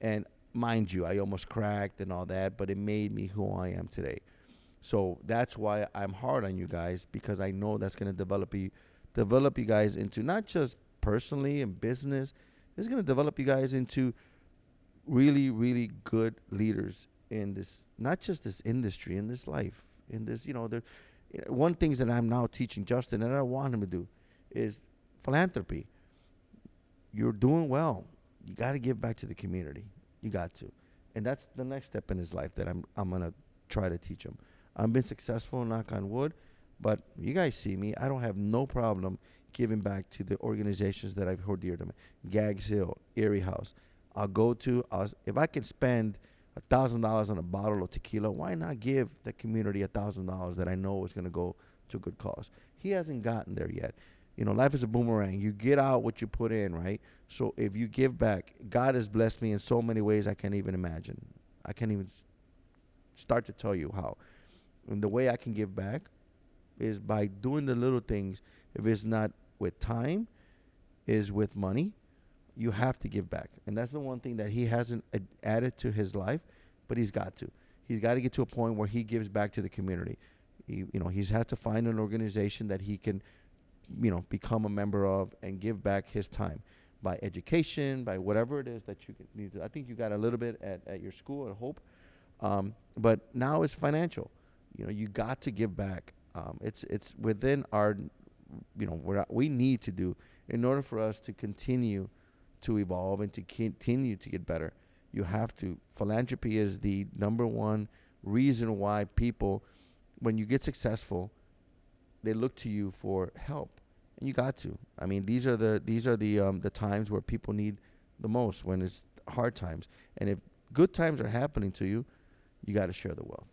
And mind you, I almost cracked and all that, but it made me who I am today. So that's why I'm hard on you guys, because I know that's going to develop you guys into not just personally and business. It's going to develop you guys into really, really good leaders in this, not just this industry, in this life, in this, one things that I'm now teaching Justin and I want him to do is philanthropy. You're doing well. You got to give back to the community. You got to. And that's the next step in his life that I'm going to try to teach him. I've been successful, knock on wood, but you guys see me. I don't have no problem giving back to the organizations that I've hold dear to me. Gags Hill, Erie House. If I can spend $1,000 on a bottle of tequila, why not give the community $1,000 that I know is going to go to a good cause? He hasn't gotten there yet. Life is a boomerang. You get out what you put in, right? So if you give back, God has blessed me in so many ways I can't even imagine. I can't even start to tell you how. And the way I can give back is by doing the little things. If it's not with time, is with money. You have to give back. And that's the one thing that he hasn't added to his life, but he's got to. He's got to get to a point where he gives back to the community. He's had to find an organization that he can, become a member of and give back his time by education, by whatever it is that you need to. I think you got a little bit at your school, I hope. But now it's financial. You got to give back. It's within our, what we need to do in order for us to continue to evolve and to continue to get better. You have to. Philanthropy is the number one reason why people, when you get successful, they look to you for help, and you got to. I mean, these are the times where people need the most, when it's hard times. And if good times are happening to you, you got to share the wealth.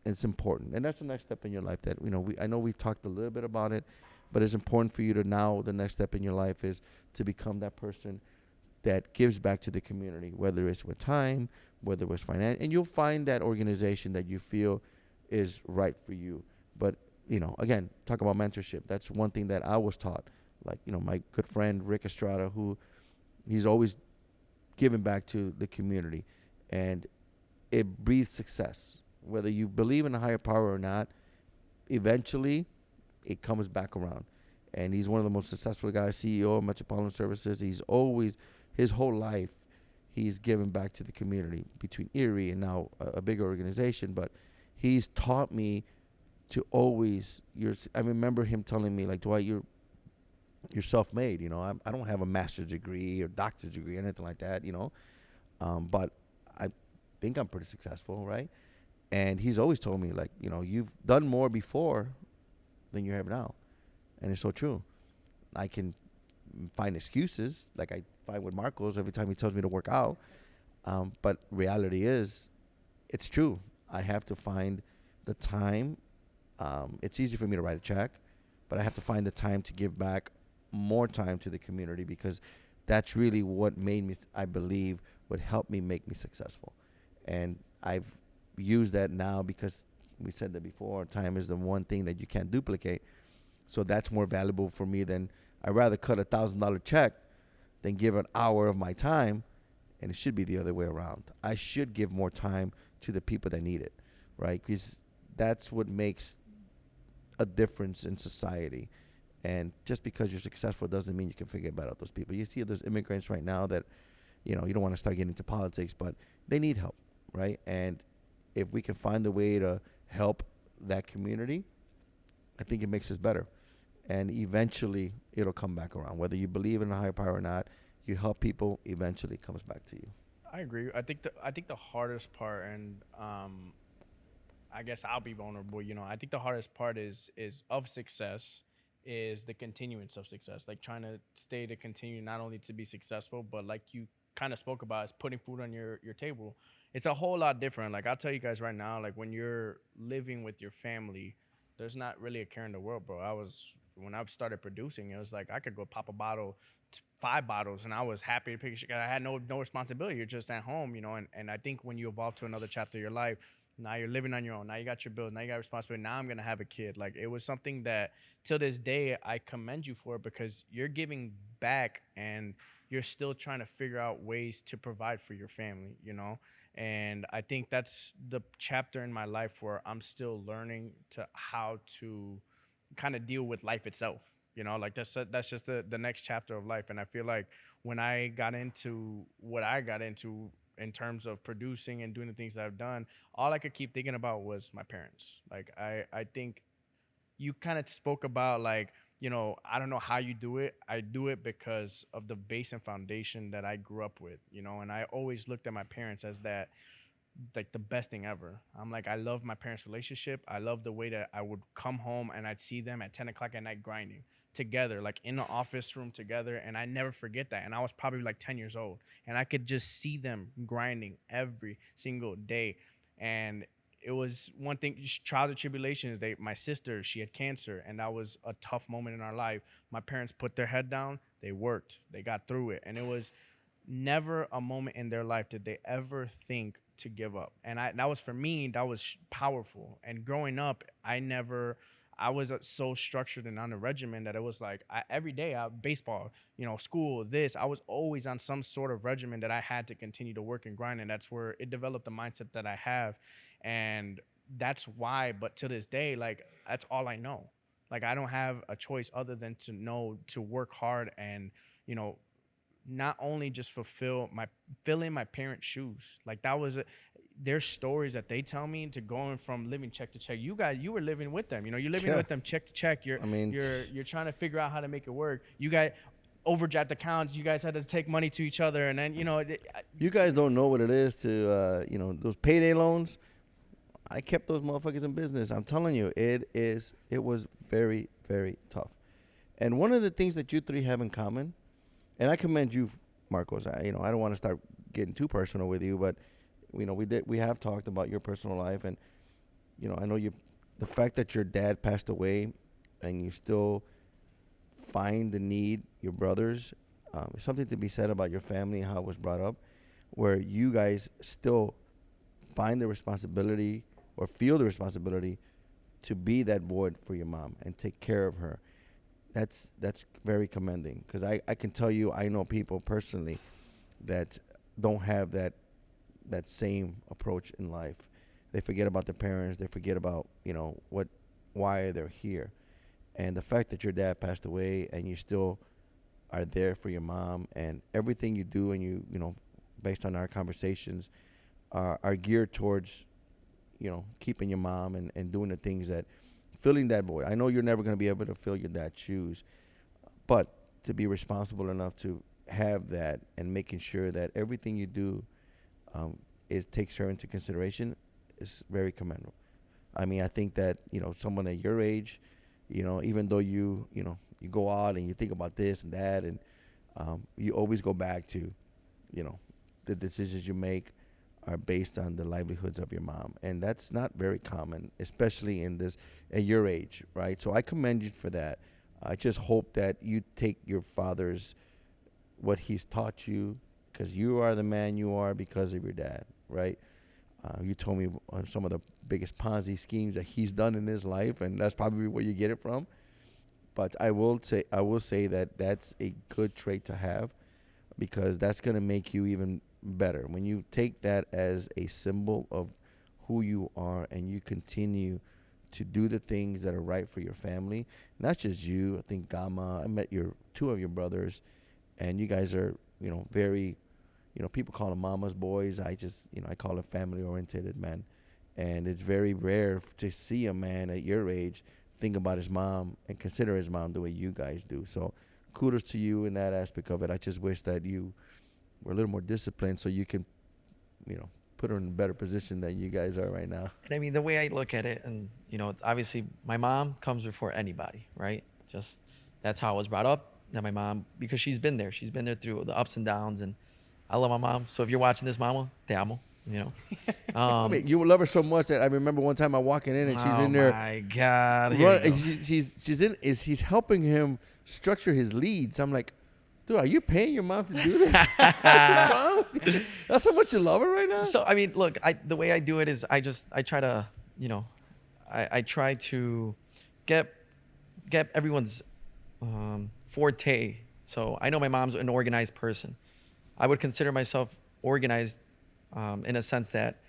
It's important, and that's the next step in your life. That I know we talked a little bit about it, but it's important for you to now. The next step in your life is to become that person that gives back to the community, whether it's with time, whether it's finance, and you'll find that organization that you feel is right for you. But again, talk about mentorship. That's one thing that I was taught. Like my good friend Rick Estrada, who he's always giving back to the community, and it breathes success. Whether you believe in a higher power or not, eventually it comes back around. And he's one of the most successful guys, CEO of Metropolitan Services. He's always, his whole life, he's given back to the community between Erie and now a bigger organization. But he's taught me to always, I remember him telling me, like, Dwight, you're self-made. I don't have a master's degree or doctor's degree, anything like that, but I think I'm pretty successful, right? And he's always told me, like, you've done more before than you have now. And it's so true. I can find excuses, like I find with Marcos every time he tells me to work out. But reality is, it's true. I have to find the time. It's easy for me to write a check, but I have to find the time to give back more time to the community, because that's really what made me, I believe, would help me make me successful. And I've used that now, because we said that before, time is the one thing that you can't duplicate. So that's more valuable for me than, I'd rather cut $1,000 check than give an hour of my time. And it should be the other way around. I should give more time to the people that need it, right? Because that's what makes a difference in society. And just because you're successful doesn't mean you can forget about those people. You see those immigrants right now that, you don't want to start getting into politics, but they need help, right? And if we can find a way to help that community, I think it makes us better. And eventually it'll come back around. Whether you believe in a higher power or not, you help people, eventually it comes back to you. I agree. I think the hardest part, and I guess I'll be vulnerable. I think the hardest part is of success is the continuance of success. Like trying to stay to continue not only to be successful, but like you kind of spoke about, is putting food on your table. It's a whole lot different. Like I'll tell you guys right now, like when you're living with your family, there's not really a care in the world, bro. When I started producing, it was like I could go pop a bottle, 5 bottles, and I was happy to pick a shit. I had no responsibility. You're just at home, and I think when you evolve to another chapter of your life, now you're living on your own. Now you got your bills. Now you got responsibility. Now I'm going to have a kid. Like it was something that till this day, I commend you for, because you're giving back and you're still trying to figure out ways to provide for your family, And I think that's the chapter in my life where I'm still learning to how to kind of deal with life itself. Like that's just the next chapter of life. And I feel like when I got into what I got into in terms of producing and doing the things that I've done, all I could keep thinking about was my parents. Like I think you kind of spoke about like, I don't know how you do it. I do it because of the base and foundation that I grew up with, and I always looked at my parents as that, like the best thing ever. I'm like, I love my parents' relationship. I love the way that I would come home and I'd see them at 10 o'clock at night grinding together, like in the office room together. And I never forget that. And I was probably like 10 years old and I could just see them grinding every single day. And it was one thing, just trials and tribulations. My sister, she had cancer, and that was a tough moment in our life. My parents put their head down, they worked, they got through it. And it was never a moment in their life did they ever think to give up. And that was, for me, that was powerful. And growing up, I was so structured and on a regimen that it was like every day, baseball, school, I was always on some sort of regimen that I had to continue to work and grind. And that's where it developed the mindset that I have. And that's why, but to this day, like, that's all I know. Like, I don't have a choice other than to know to work hard and, not only just fill in my parents' shoes. Like that was their stories that they tell me, to going from living check to check. You were living with them. You're living with them check to check. You're trying to figure out how to make it work. You got overdraft accounts. You guys had to take money to each other, and then you guys don't know what it is to those payday loans. I kept those motherfuckers in business. I'm telling you, it was very, very tough. And one of the things that you three have in common, and I commend you, Marcos. I don't want to start getting too personal with you, but we have talked about your personal life, and I know the fact that your dad passed away, and you still find the need, your brothers, something to be said about your family and how it was brought up, where you guys still find the responsibility or feel the responsibility to be that void for your mom and take care of her. That's very commending, because I can tell you, I know people personally that don't have that same approach in life. They forget about their parents. They forget about why they're here. And the fact that your dad passed away and you still are there for your mom, and everything you do, and you based on our conversations, are geared towards keeping your mom and doing the things that, filling that void. I know you're never going to be able to fill your dad's shoes, but to be responsible enough to have that, and making sure that everything you do takes her into consideration, is very commendable. I mean, I think that someone at your age, even though you go out and you think about this and that, and you always go back to the decisions you make are based on the livelihoods of your mom. And that's not very common, especially at your age, right? So I commend you for that. I just hope that you take your father's, what he's taught you, because you are the man you are because of your dad, right? You told me on some of the biggest Ponzi schemes that he's done in his life, and that's probably where you get it from. But I will say that that's a good trait to have, because that's going to make you even better when you take that as a symbol of who you are, and you continue to do the things that are right for your family. Not just you. I think Gama. I met two of your brothers, and you guys are, very, people call them mama's boys. I just, I call it family oriented, man. And it's very rare to see a man at your age think about his mom and consider his mom the way you guys do. So kudos to you in that aspect of it. I just wish that you were a little more disciplined so you can, put her in a better position than you guys are right now. And I mean, the way I look at it, and it's obviously my mom comes before anybody, right? Just that's how I was brought up. That my mom, because she's been there through the ups and downs, and I love my mom. So if you're watching this, mama, te amo. I mean, you love her so much that I remember one time I walking in and she's in there. Oh my God! She's helping him structure his leads. I'm like, dude, are you paying your mom to do this? That's how much you love her right now. So I mean, look, the way I do it is I try to, I try to get everyone's forte. So I know my mom's an organized person. I would consider myself organized in a sense that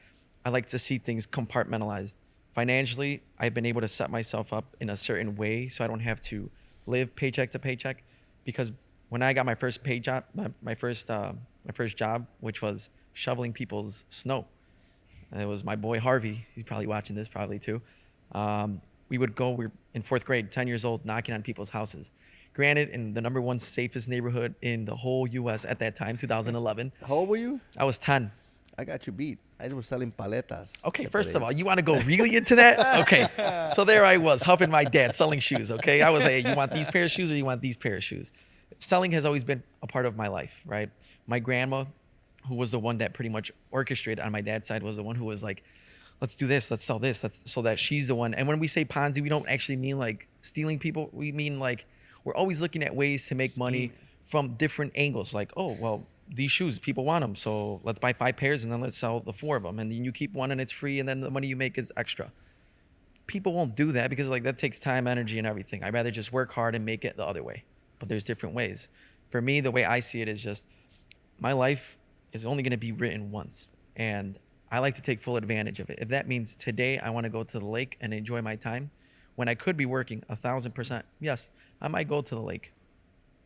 I like to see things compartmentalized. Financially, I've been able to set myself up in a certain way so I don't have to live paycheck to paycheck. Because when I got my first pay job, my first job, which was shoveling people's snow, and it was my boy Harvey. He's probably watching this, probably too. We were in fourth grade, 10 years old, knocking on people's houses. Granted, in the number one safest neighborhood in the whole U.S. at that time, 2011. How old were you? I was 10. I got you beat. I was selling paletas. Okay, first of all, you want to go really into that? Okay, so there I was, helping my dad, selling shoes, okay? I was like, hey, you want these pair of shoes or you want these pair of shoes? Selling has always been a part of my life, right? My grandma, who was the one that pretty much orchestrated on my dad's side, was the one who was like, let's do this, let's sell this, so that she's the one. And when we say Ponzi, we don't actually mean like stealing people. We mean like we're always looking at ways to make money from different angles. Like, oh, well, these shoes, people want them, so let's buy 5 pairs and then let's sell the 4 of them. And then you keep one and it's free, and then the money you make is extra. People won't do that because like that takes time, energy, and everything. I'd rather just work hard and make it the other way. But there's different ways. For me, the way I see it is just my life is only going to be written once. And I like to take full advantage of it. If that means today I want to go to the lake and enjoy my time when I could be working 1,000%, yes, I might go to the lake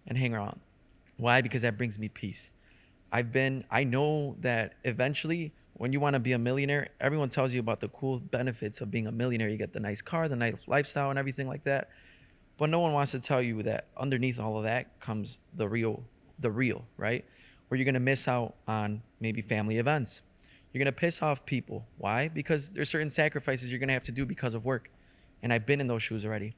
and hang around. Why? Because that brings me peace. I know that eventually when you want to be a millionaire, everyone tells you about the cool benefits of being a millionaire. You get the nice car, the nice lifestyle, and everything like that. But no one wants to tell you that underneath all of that comes the real, right? Where you're going to miss out on maybe family events. You're going to piss off people. Why? Because there's certain sacrifices you're going to have to do because of work. And I've been in those shoes already.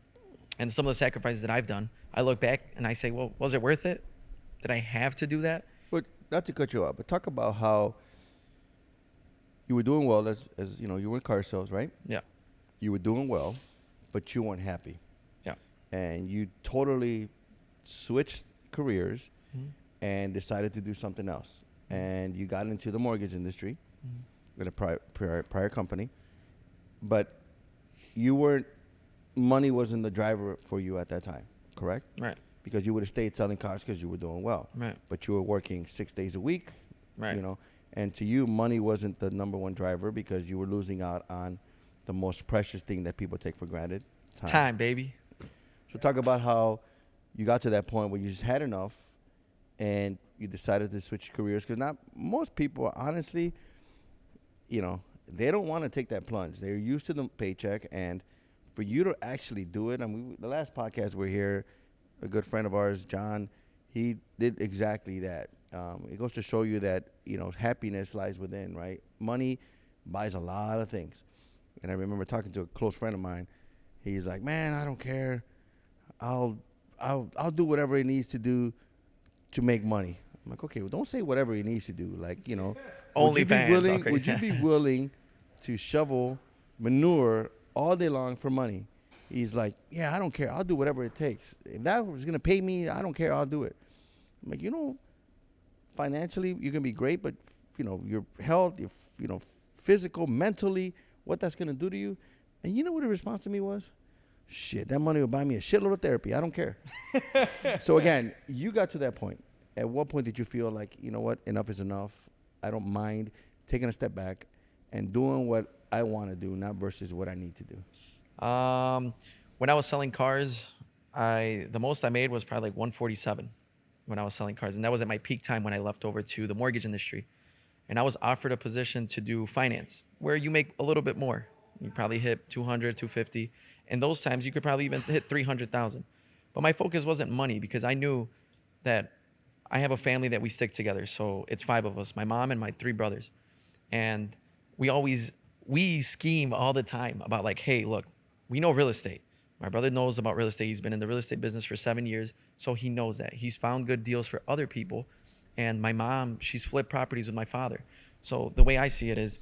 And some of the sacrifices that I've done, I look back and I say, well, was it worth it? Did I have to do that? But not to cut you off, but talk about how you were doing well as you were in car sales, right? Yeah. You were doing well, but you weren't happy. Yeah. And you totally switched careers and decided to do something else. And you got into the mortgage industry in a prior company, but money wasn't the driver for you at that time, correct? Right. Because you would have stayed selling cars because you were doing well. Right. But you were working 6 days a week. Right. And to you, money wasn't the number one driver because you were losing out on the most precious thing that people take for granted. Time, baby. So talk about how you got to that point where you just had enough and you decided to switch careers. Because not most people, honestly, they don't want to take that plunge. They're used to the paycheck. And for you to actually do it, the last podcast we're here, a good friend of ours, John, he did exactly that. It goes to show you that, happiness lies within, right? Money buys a lot of things. And I remember talking to a close friend of mine. He's like, man, I don't care. I'll do whatever it needs to do to make money. I'm like, okay, well, don't say whatever it needs to do. Like, OnlyFans. Would you be willing to shovel manure all day long for money? He's like, yeah, I don't care. I'll do whatever it takes. If that was going to pay me, I don't care. I'll do it. I'm like, financially, you're going to be great, but, your health, your, physical, mentally, what that's going to do to you. And you know what the response to me was? Shit, that money will buy me a shitload of therapy. I don't care. So, again, you got to that point. At what point did you feel like, you know what, enough is enough? I don't mind taking a step back and doing what I want to do, not versus what I need to do. When I was selling cars, the most I made was probably like 147 when I was selling cars, and that was at my peak time when I left over to the mortgage industry. And I was offered a position to do finance where you make a little bit more. You probably hit 200, 250. And those times you could probably even hit 300,000. But my focus wasn't money because I knew that I have a family that we stick together. So it's 5 of us, my mom and my 3 brothers. And we scheme all the time about like, hey, look, we know real estate. My brother knows about real estate. He's been in the real estate business for 7 years. So he knows that. He's found good deals for other people. And my mom, she's flipped properties with my father. So the way I see it is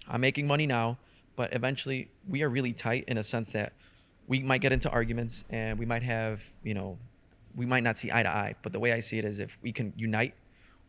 I'm making money now, but eventually we are really tight in a sense that we might get into arguments and we might have, we might not see eye to eye. But the way I see it is if we can unite,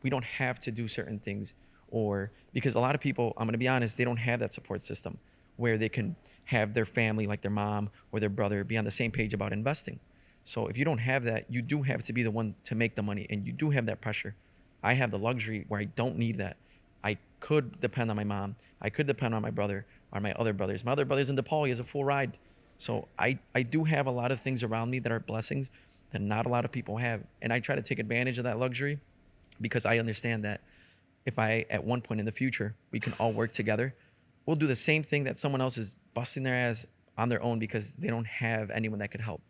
we don't have to do certain things, or because a lot of people, I'm going to be honest, they don't have that support system where they can have their family, like their mom or their brother, be on the same page about investing. So if you don't have that, you do have to be the one to make the money, and you do have that pressure. I have the luxury where I don't need that. I could depend on my mom. I could depend on my brother or my other brothers. My other brother's in DePaul. He has a full ride. So I do have a lot of things around me that are blessings that not a lot of people have. And I try to take advantage of that luxury because I understand that if at one point in the future, we can all work together, we'll do the same thing that someone else is busting their ass on their own because they don't have anyone that could help.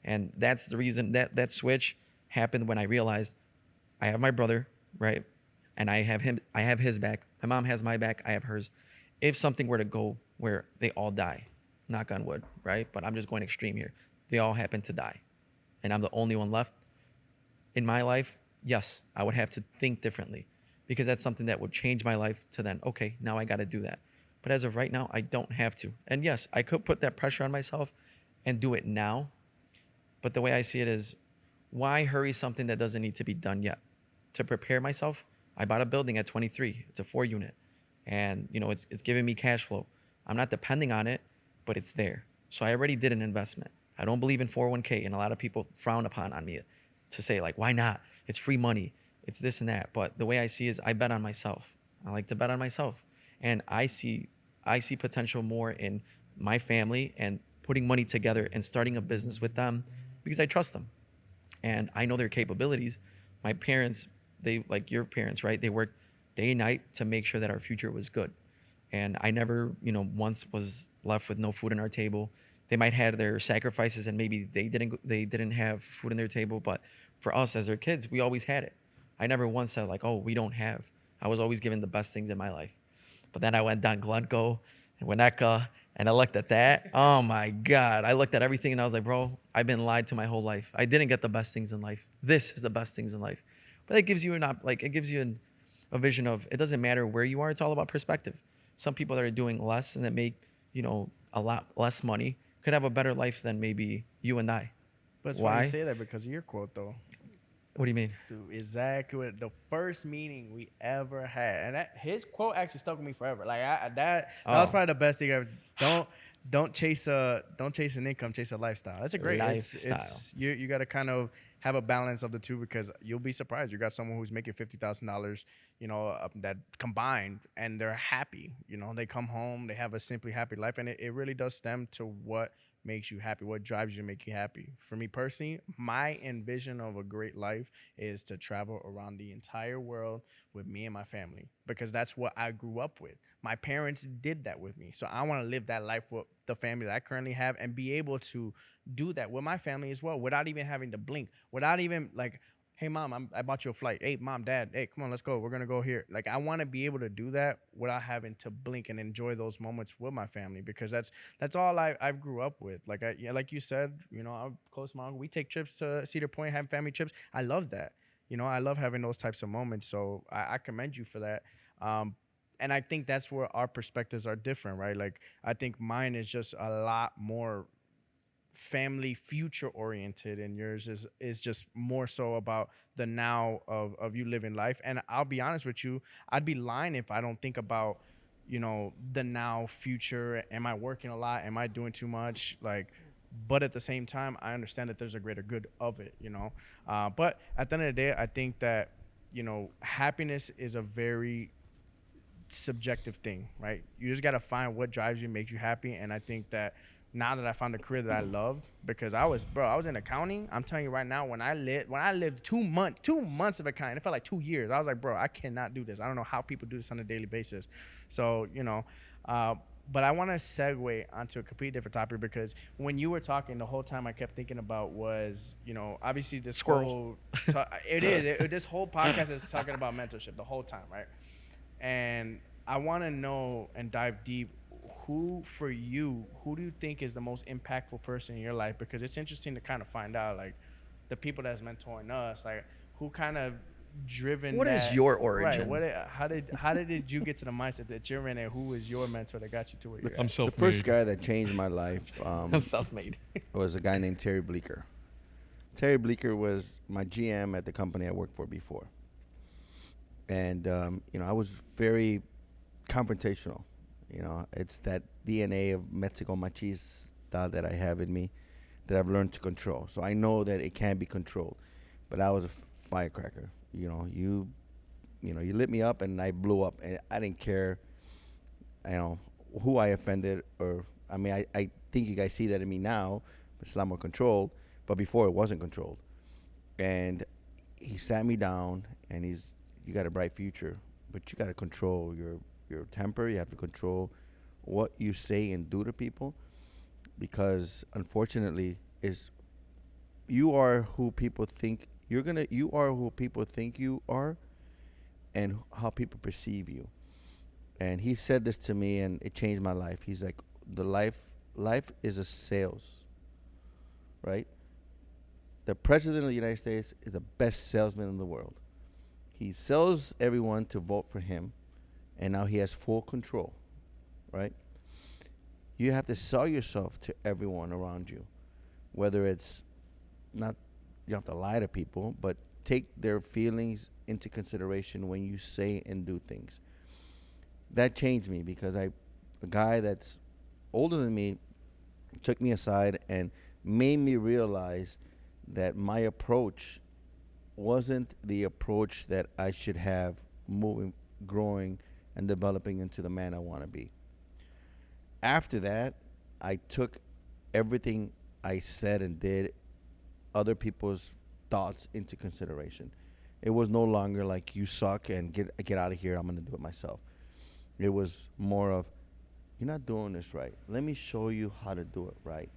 And that's the reason that switch happened when I realized I have my brother, right? And I have his back. My mom has my back. I have hers. If something were to go where they all die, knock on wood, right? But I'm just going extreme here. They all happen to die. And I'm the only one left in my life. Yes, I would have to think differently because that's something that would change my life to then, okay, now I got to do that. But as of right now, I don't have to. And yes, I could put that pressure on myself and do it now. But the way I see it is, why hurry something that doesn't need to be done yet? To prepare myself, I bought a building at 23. It's a 4-unit. And, it's giving me cash flow. I'm not depending on it, but it's there. So I already did an investment. I don't believe in 401k, and a lot of people frown upon on me to say, like, why not? It's free money. It's this and that. But the way I see it is I bet on myself. I like to bet on myself. And I see potential more in my family and putting money together and starting a business with them because I trust them. And I know their capabilities. My parents, they, like your parents, right? They worked day and night to make sure that our future was good. And I never, once was left with no food on our table. They might have their sacrifices and maybe they didn't have food on their table. But for us as their kids, we always had it. I never once said like, oh, we don't have. I was always given the best things in my life. But then I went down Glencoe and Winnetka and I looked at that. Oh my God. I looked at everything and I was like, bro, I've been lied to my whole life. I didn't get the best things in life. This is the best things in life. But it gives you a vision of it doesn't matter where you are. It's all about perspective. Some people that are doing less and that make, a lot less money could have a better life than maybe you and I. But it's Why? funny you say that because of your quote, though. What do you mean? Dude, exactly what the first meeting we ever had, and his quote actually stuck with me forever. Like that was probably the best thing ever. Don't chase an income, chase a lifestyle. That's a great lifestyle. You got to kind of have a balance of the two because you'll be surprised. You got someone who's making $50,000, that combined, and they're happy. They come home, they have a simply happy life, and it really does stem to what makes you happy, what drives you to make you happy. For me personally, my envision of a great life is to travel around the entire world with me and my family because that's what I grew up with. My parents did that with me. So I want to live that life with the family that I currently have and be able to do that with my family as well without even having to blink, without even like, hey, mom, I bought you a flight. Hey, mom, dad, hey, come on, let's go. We're going to go here. Like, I want to be able to do that without having to blink and enjoy those moments with my family because that's all I grew up with. Like, like you said, I'm close to my uncle. We take trips to Cedar Point, have family trips. I love that. I love having those types of moments. So I commend you for that. And I think that's where our perspectives are different, right? Like, I think mine is just a lot more family future oriented and yours is just more so about the now of you living life. And I'll be honest with you, I'd be lying if I don't think about the now future. Am I working a lot? Am I doing too much? Like, but at the same time I understand that there's a greater good of it, but at the end of the day I think that happiness is a very subjective thing, right? You just got to find what drives you, makes you happy. And I think that now that I found a career that I loved, because I was in accounting. I'm telling you right now, when I lived 2 months of accounting, it felt like 2 years. I was like, bro, I cannot do this. I don't know how people do this on a daily basis. So, but I want to segue onto a completely different topic, because when you were talking, the whole time I kept thinking about was, obviously this Squirrel. this whole podcast is talking about mentorship the whole time, right? And I want to know and dive deep, who do you think is the most impactful person in your life? Because it's interesting to kind of find out, like, the people that's mentoring us, like, who kind of driven What is that, your origin? right? How did you get to the mindset that you're in, and who was your mentor that got you to where you're I'm at? The self-made. first guy that changed my life I'm self-made. was a guy named Terry Bleeker. Terry Bleeker was my GM at the company I worked for before. And, I was very confrontational. It's that DNA of Mexico machista that I have in me that I've learned to control. So I know that it can be controlled. But I was a firecracker. You lit me up and I blew up. And I didn't care, who I offended, I think you guys see that in me now. It's a lot more controlled. But before, it wasn't controlled. And he sat me down and you got a bright future, but you got to control your temper. You have to control what you say and do to people, because unfortunately you are who people think you are who people think you are, and how people perceive you. And he said this to me, and it changed my life. He's like, life is a sales, right? The president of the United States is the best salesman in the world. He sells everyone to vote for him, and now he has full control, right? You have to sell yourself to everyone around you, whether it's not, you don't have to lie to people, but take their feelings into consideration when you say and do things. That changed me, because a guy that's older than me took me aside and made me realize that my approach wasn't the approach that I should have moving, growing, and developing into the man I want to be. After that, I took everything I said and did, other people's thoughts, into consideration. It was no longer like, you suck and get out of here, I'm going to do it myself. It was more of, you're not doing this right. Let me show you how to do it right.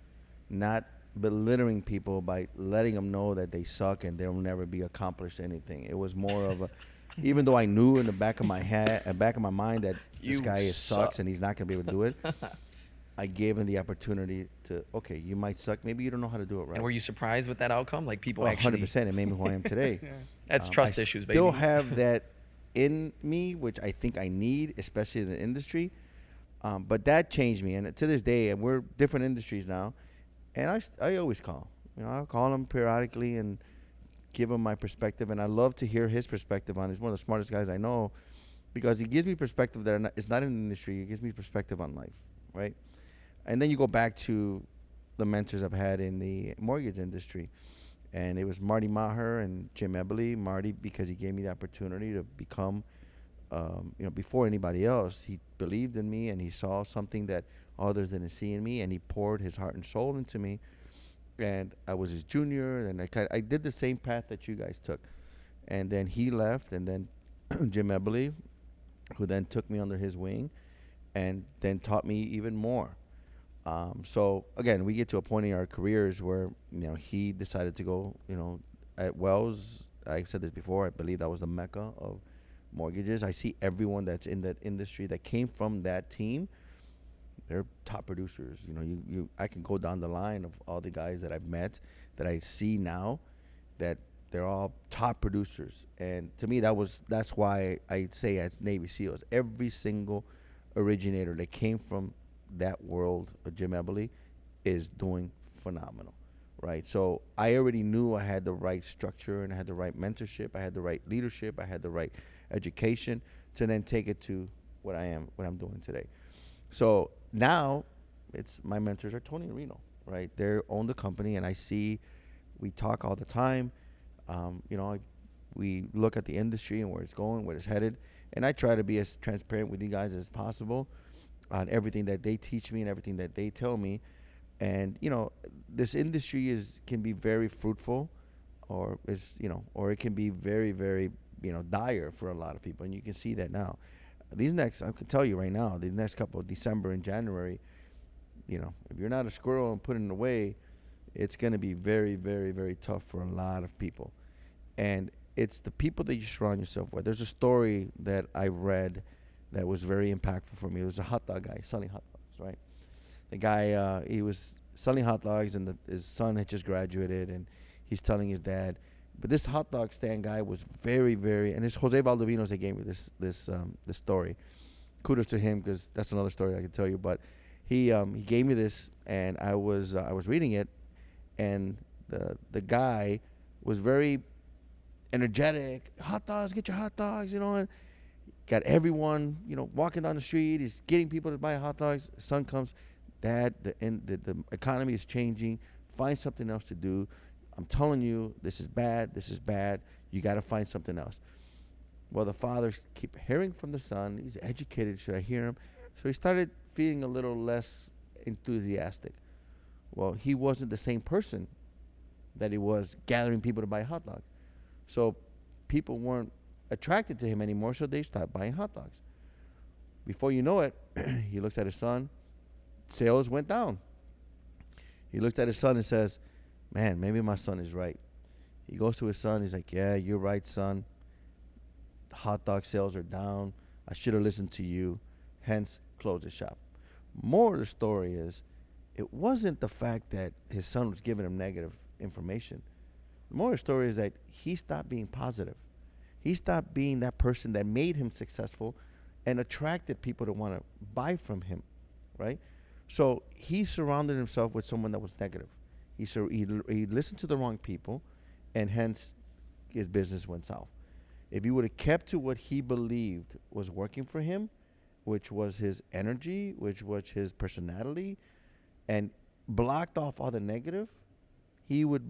Not belittling people by letting them know that they suck and they'll never be accomplished anything. It was more of a, even though I knew in the back of my mind that this guy sucks and he's not going to be able to do it, I gave him the opportunity to, okay, you might suck. Maybe you don't know how to do it right. And were you surprised with that outcome? Like, people Well, actually... 100%. It made me who I am today. That's trust issues, baby. Still have that in me, which I think I need, especially in the industry. But that changed me. And to this day, and we're different industries now, and I always call. I'll call him periodically and give him my perspective. And I love to hear his perspective on it. He's one of the smartest guys I know, because he gives me perspective that is not in the industry. He gives me perspective on life, right? And then you go back to the mentors I've had in the mortgage industry. And it was Marty Maher and Jim Eberly. Marty, because he gave me the opportunity to become, before anybody else, he believed in me and he saw something that others didn't see in me, and he poured his heart and soul into me. And I was his junior, and I did the same path that you guys took. And then he left, and then Jim Eberly, who then took me under his wing and then taught me even more. So again, we get to a point in our careers where, he decided to go, at Wells. I said this before, I believe that was the mecca of mortgages. I see everyone that's in that industry that came from that team, they're top producers. I can go down the line of all the guys that I've met that I see now, that they're all top producers. And to me, that's why I say, as Navy SEALs, every single originator that came from that world of Jim Eberly is doing phenomenal, right? So I already knew I had the right structure, and I had the right mentorship, I had the right leadership, I had the right education to then take it to what I'm doing today. So now my mentors are Tony and Reno, right? They own the company, and we talk all the time. We look at the industry and where it's going, where it's headed, and I try to be as transparent with you guys as possible on everything that they teach me and everything that they tell me. And this industry can be very fruitful, or it can be very, very dire for a lot of people, and you can see that now. I can tell you right now, these next couple of December and January, if you're not a squirrel and putting it away, it's going to be very, very, very tough for a lot of people. And it's the people that you surround yourself with. There's a story that I read that was very impactful for me. It was a hot dog guy selling hot dogs, right? The guy, he was selling hot dogs, and his son had just graduated, and he's telling his dad. But this hot dog stand guy was very, very, and it's Jose Valdovinos that gave me this story. Kudos to him, because that's another story I can tell you. But he gave me this, and I was reading it, and the guy was very energetic. Hot dogs, get your hot dogs, and got everyone, walking down the street. He's getting people to buy hot dogs. Son comes, Dad, the economy is changing. Find something else to do. I'm telling you, this is bad. This is bad. You got to find something else. Well, the father keep hearing from the son. He's educated. Should I hear him? So he started feeling a little less enthusiastic. Well, he wasn't the same person that he was gathering people to buy hot dogs. So people weren't attracted to him anymore, so they stopped buying hot dogs. Before you know it, he looks at his son. Sales went down. He looks at his son and says, man, maybe my son is right. He goes to his son. He's like, yeah, you're right, son. The hot dog sales are down. I should have listened to you. Hence, close the shop. More of the story is, it wasn't the fact that his son was giving him negative information. The more of the story is that he stopped being positive. He stopped being that person that made him successful and attracted people to want to buy from him, right? So he surrounded himself with someone that was negative. He listened to the wrong people, and hence his business went south. If he would have kept to what he believed was working for him, which was his energy, which was his personality, and blocked off all the negative, he would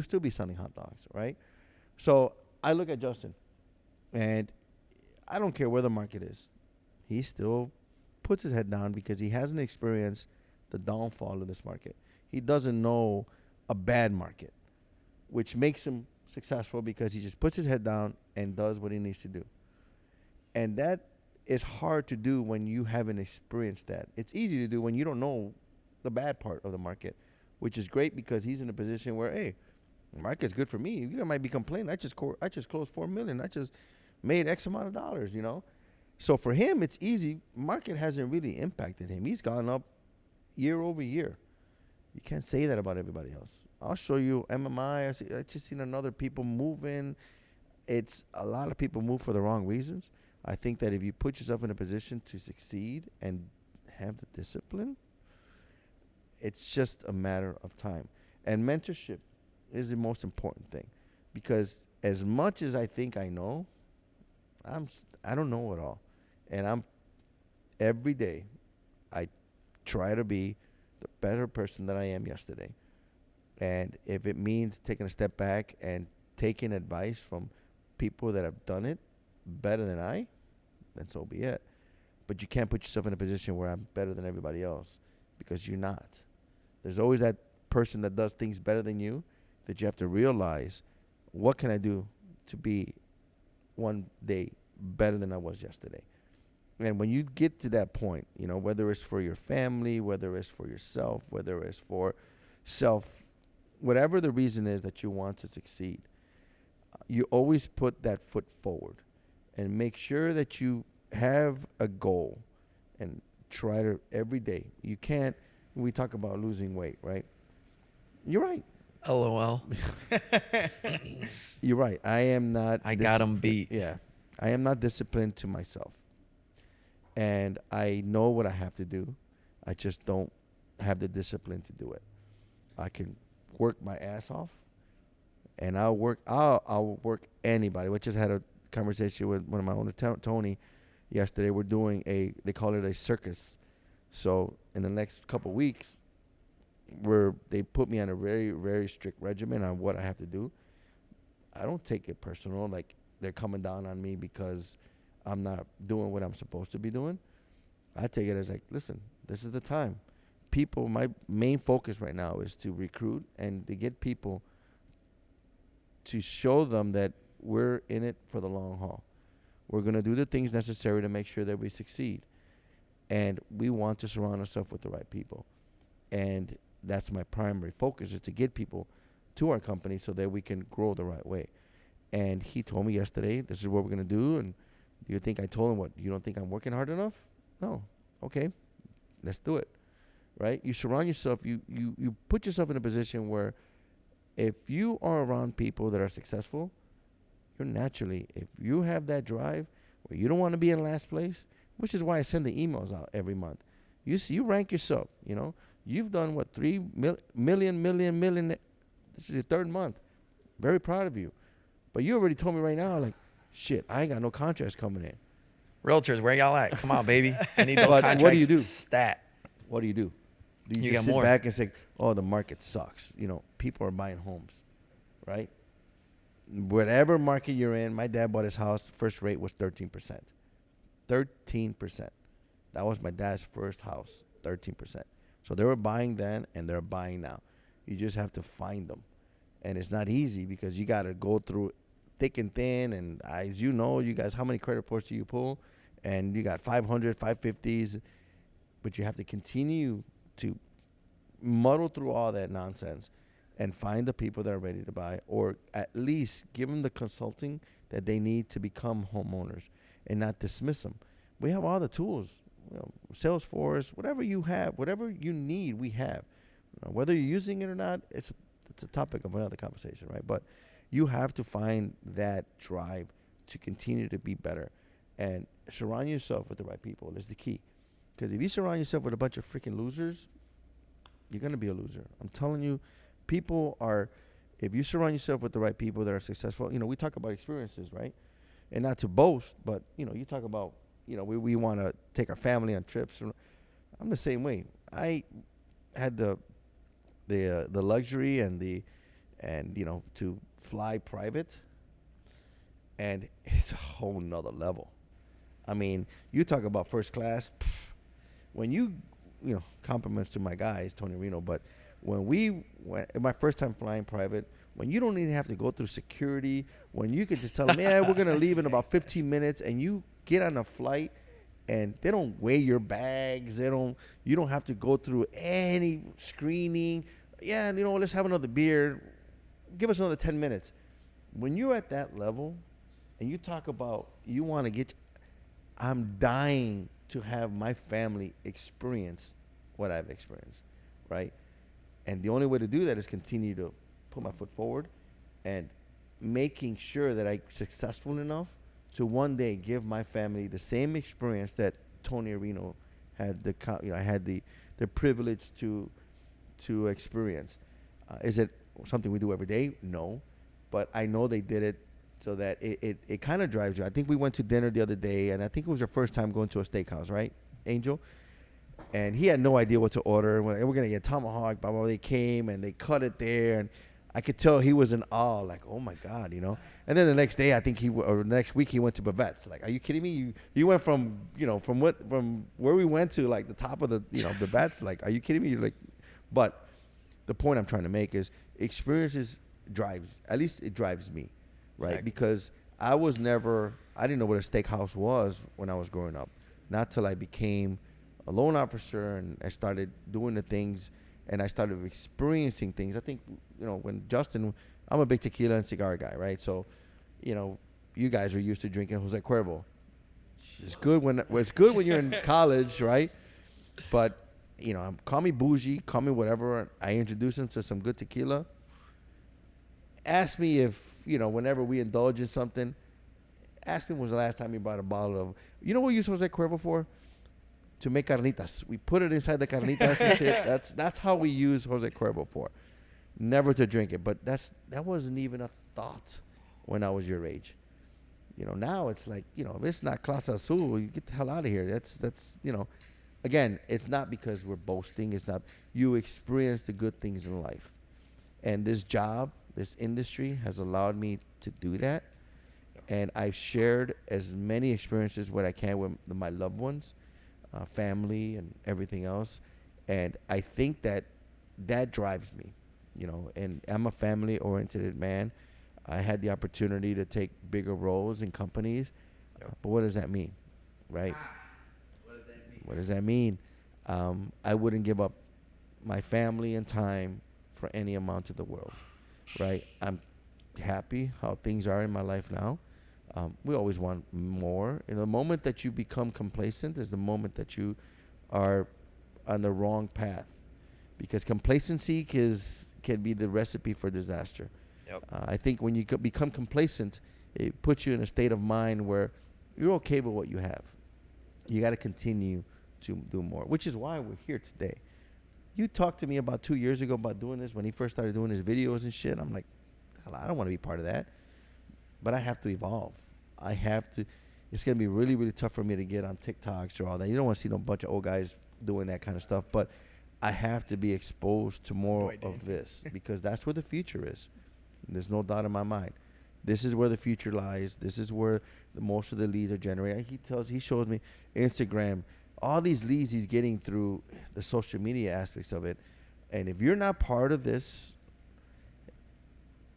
still be selling hot dogs, right? So I look at Justin, and I don't care where the market is. He still puts his head down because he hasn't experienced the downfall of this market. He doesn't know a bad market, which makes him successful because he just puts his head down and does what he needs to do. And that is hard to do when you haven't experienced that. It's easy to do when you don't know the bad part of the market, which is great because he's in a position where, hey, the market's good for me. You guys might be complaining. I just closed $4 million. I just made X amount of dollars, So for him, it's easy. Market hasn't really impacted him. He's gone up year over year. You can't say that about everybody else. I'll show you MMI. I just seen another people moving. It's a lot of people move for the wrong reasons. I think that if you put yourself in a position to succeed and have the discipline, it's just a matter of time. And mentorship is the most important thing, because as much as I think I know, I don't know it all. And every day I try to be the better person that I am yesterday. And if it means taking a step back and taking advice from people that have done it better than I, then so be it. But you can't put yourself in a position where I'm better than everybody else, because you're not. There's always that person that does things better than you that you have to realize, what can I do to be one day better than I was yesterday? And when you get to that point, whether it's for your family, whether it's for yourself, whether it's for whatever the reason is that you want to succeed, you always put that foot forward and make sure that you have a goal and try to every day. You can't, we talk about losing weight, right? You're right. LOL. You're right. I am not. I got him beat. Yeah. I am not disciplined to myself. And I know what I have to do. I just don't have the discipline to do it. I can work my ass off, and I'll work anybody. We just had a conversation with one of my owners, Tony, yesterday. We're doing they call it a circus. So in the next couple weeks, they put me on a very, very strict regimen on what I have to do. I don't take it personal, like they're coming down on me because I'm not doing what I'm supposed to be doing. I take it as like, listen, this is the time. people, my main focus right now is to recruit and to get people to show them that we're in it for the long haul. We're going to do the things necessary to make sure that we succeed. And we want to surround ourselves with the right people. And that's my primary focus, is to get people to our company so that we can grow the right way. And he told me yesterday, this is what we're going to do. And do you think I told him what? You don't think I'm working hard enough? No. Okay. Let's do it. Right? You surround yourself, you put yourself in a position where if you are around people that are successful, you're naturally, if you have that drive where you don't want to be in last place, which is why I send the emails out every month. You rank yourself, you know. You've done what, 3 million. This is your third month. Very proud of you. But you already told me right now, like, shit, I ain't got no contracts coming in. Realtors, where y'all at? Come on, baby. I need those But contracts. what do you do? Stat. What do you do? Do You just got sit more. back and say, oh, the market sucks? You know, people are buying homes, right? Whatever market you're in, my dad bought his house, first rate was 13%. 13%. That was my dad's first house, 13%. So they were buying then and they're buying now. You just have to find them. And it's not easy because you got to go through thick and thin. And as you know, you guys, how many credit reports do you pull? And you got 500, 550s. But you have to continue to muddle through all that nonsense and find the people that are ready to buy, or at least give them the consulting that they need to become homeowners and not dismiss them. We have all the tools, you know, Salesforce, whatever you have, whatever you need, we have. You know, whether you're using it or not, it's a topic of another conversation, right? But you have to find that drive to continue to be better and surround yourself with the right people is the key. Because if you surround yourself with a bunch of freaking losers, you're going to be a loser. I'm telling you, people are, if you surround yourself with the right people that are successful, you know, we talk about experiences, right? And not to boast, but, you know, you talk about, you know, we want to take our family on trips. I'm the same way. I had the luxury and you know, to fly private, and it's a whole nother level. I mean, you talk about first class, when you know, compliments to my guys, Tony Reno, but when my first time flying private, when you don't even have to go through security, when you could just tell them, yeah, we're going to leave in about 15 minutes, and you get on a flight, and they don't weigh your bags, you don't have to go through any screening. Yeah, you know, let's have another beer. Give us another 10 minutes. When you're at that level, and you talk about you want to I'm dying to have my family experience what I've experienced, right? And the only way to do that is continue to put my foot forward and making sure that I'm successful enough to one day give my family the same experience that Tony Reno had I had the privilege to experience. Is it something we do every day? No, but I know they did it so that it kind of drives you. I think we went to dinner the other day, and I think it was your first time going to a steakhouse, right, Angel? And he had no idea what to order. We're going to get tomahawk, blah, blah, blah. They came, and they cut it there, and I could tell he was in awe, like, oh, my God, you know. And then the next day, I think or next week, he went to Bavette's. Like, are you kidding me? You went from, you know, from where we went to, like, the top of the, you know, Bavette's. Like, are you kidding me? You're like, but the point I'm trying to make is experiences at least it drives me. Right, because I didn't know what a steakhouse was when I was growing up. Not till I became a loan officer and I started doing the things and I started experiencing things. I think, you know, I'm a big tequila and cigar guy, right? So, you know, you guys are used to drinking Jose Cuervo. It's good when you're in college, right? But, you know, call me bougie, call me whatever. I introduce him to some good tequila. Ask me if, you know, whenever we indulge in something, ask me when was the last time you bought a bottle of, you know what we use Jose Cuervo for? To make carnitas. We put it inside the carnitas and shit. That's how we use Jose Cuervo for. Never to drink it, but that wasn't even a thought when I was your age. You know, now it's like, you know, if it's not Clase Azul, you get the hell out of here. That's you know, again, it's not because we're boasting. It's not. You experience the good things in life. And this job, this industry has allowed me to do that. And I've shared as many experiences what I can with my loved ones, family and everything else. And I think that drives me, you know. And I'm a family-oriented man. I had the opportunity to take bigger roles in companies, but what does that mean, right? What does that mean? I wouldn't give up my family and time for any amount of the world, right? I'm happy how things are in my life now. We always want more. In the moment that you become complacent is the moment that you are on the wrong path, because complacency can be the recipe for disaster. Yep. I think when you become complacent, it puts you in a state of mind where you're okay with what you have. You got to continue to do more, which is why we're here today. You talked to me about 2 years ago about doing this when he first started doing his videos and shit. I'm like, hell, I don't want to be part of that. But I have to evolve. I have to. It's going to be really, really tough for me to get on TikToks or all that. You don't want to see no bunch of old guys doing that kind of stuff. But I have to be exposed to more of this because that's where the future is. There's no doubt in my mind. This is where the future lies. This is where most of the leads are generated. He shows me Instagram, all these leads he's getting through the social media aspects of it. And if you're not part of this,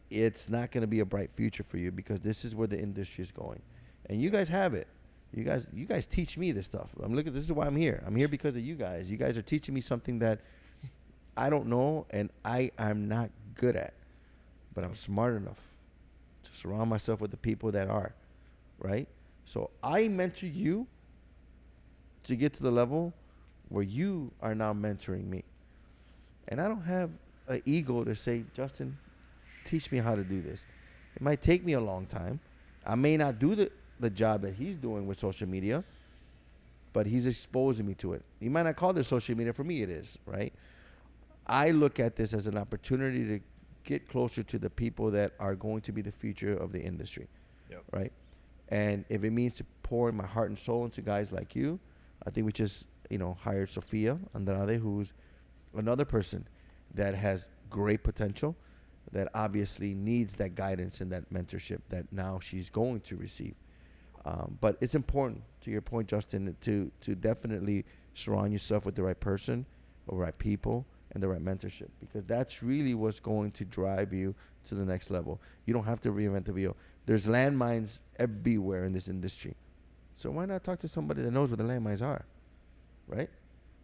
it's not going to be a bright future for you, because this is where the industry is going. And you guys have it. You guys teach me this stuff. This is why I'm here. I'm here because of you guys. You guys are teaching me something that I don't know and I'm not good at. But I'm smart enough to surround myself with the people that are, right? So I mentor you to get to the level where you are now mentoring me. And I don't have an ego to say, Justin, teach me how to do this. It might take me a long time. I may not do the job that he's doing with social media, but he's exposing me to it. He might not call this social media. For me, it is, right? I look at this as an opportunity to get closer to the people that are going to be the future of the industry, right? And if it means to pour my heart and soul into guys like you, I think we just, hired Sofia Andrade, who's another person that has great potential, that obviously needs that guidance and that mentorship that now she's going to receive. But it's important, to your point, Justin, to definitely surround yourself with the right person, or right people, and the right mentorship, because that's really what's going to drive you to the next level. You don't have to reinvent the wheel. There's landmines everywhere in this industry. So why not talk to somebody that knows where the landmines are, right?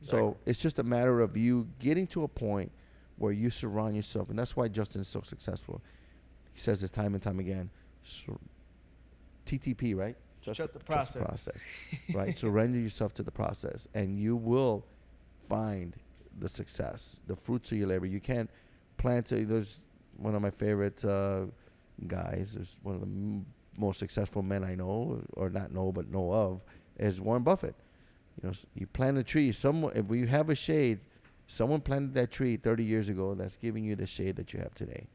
Exactly. So it's just a matter of you getting to a point where you surround yourself, and that's why Justin is so successful. He says this time and time again. TTP, right? Trust the process. Trust the process, right? Surrender yourself to the process, and you will find the success, the fruits of your labor. You can't plant it. There's one of my favorite guys. There's one of the most successful men I know, or not know, but know of, is Warren Buffett. You plant a tree. If you have a shade, someone planted that tree 30 years ago that's giving you the shade that you have today.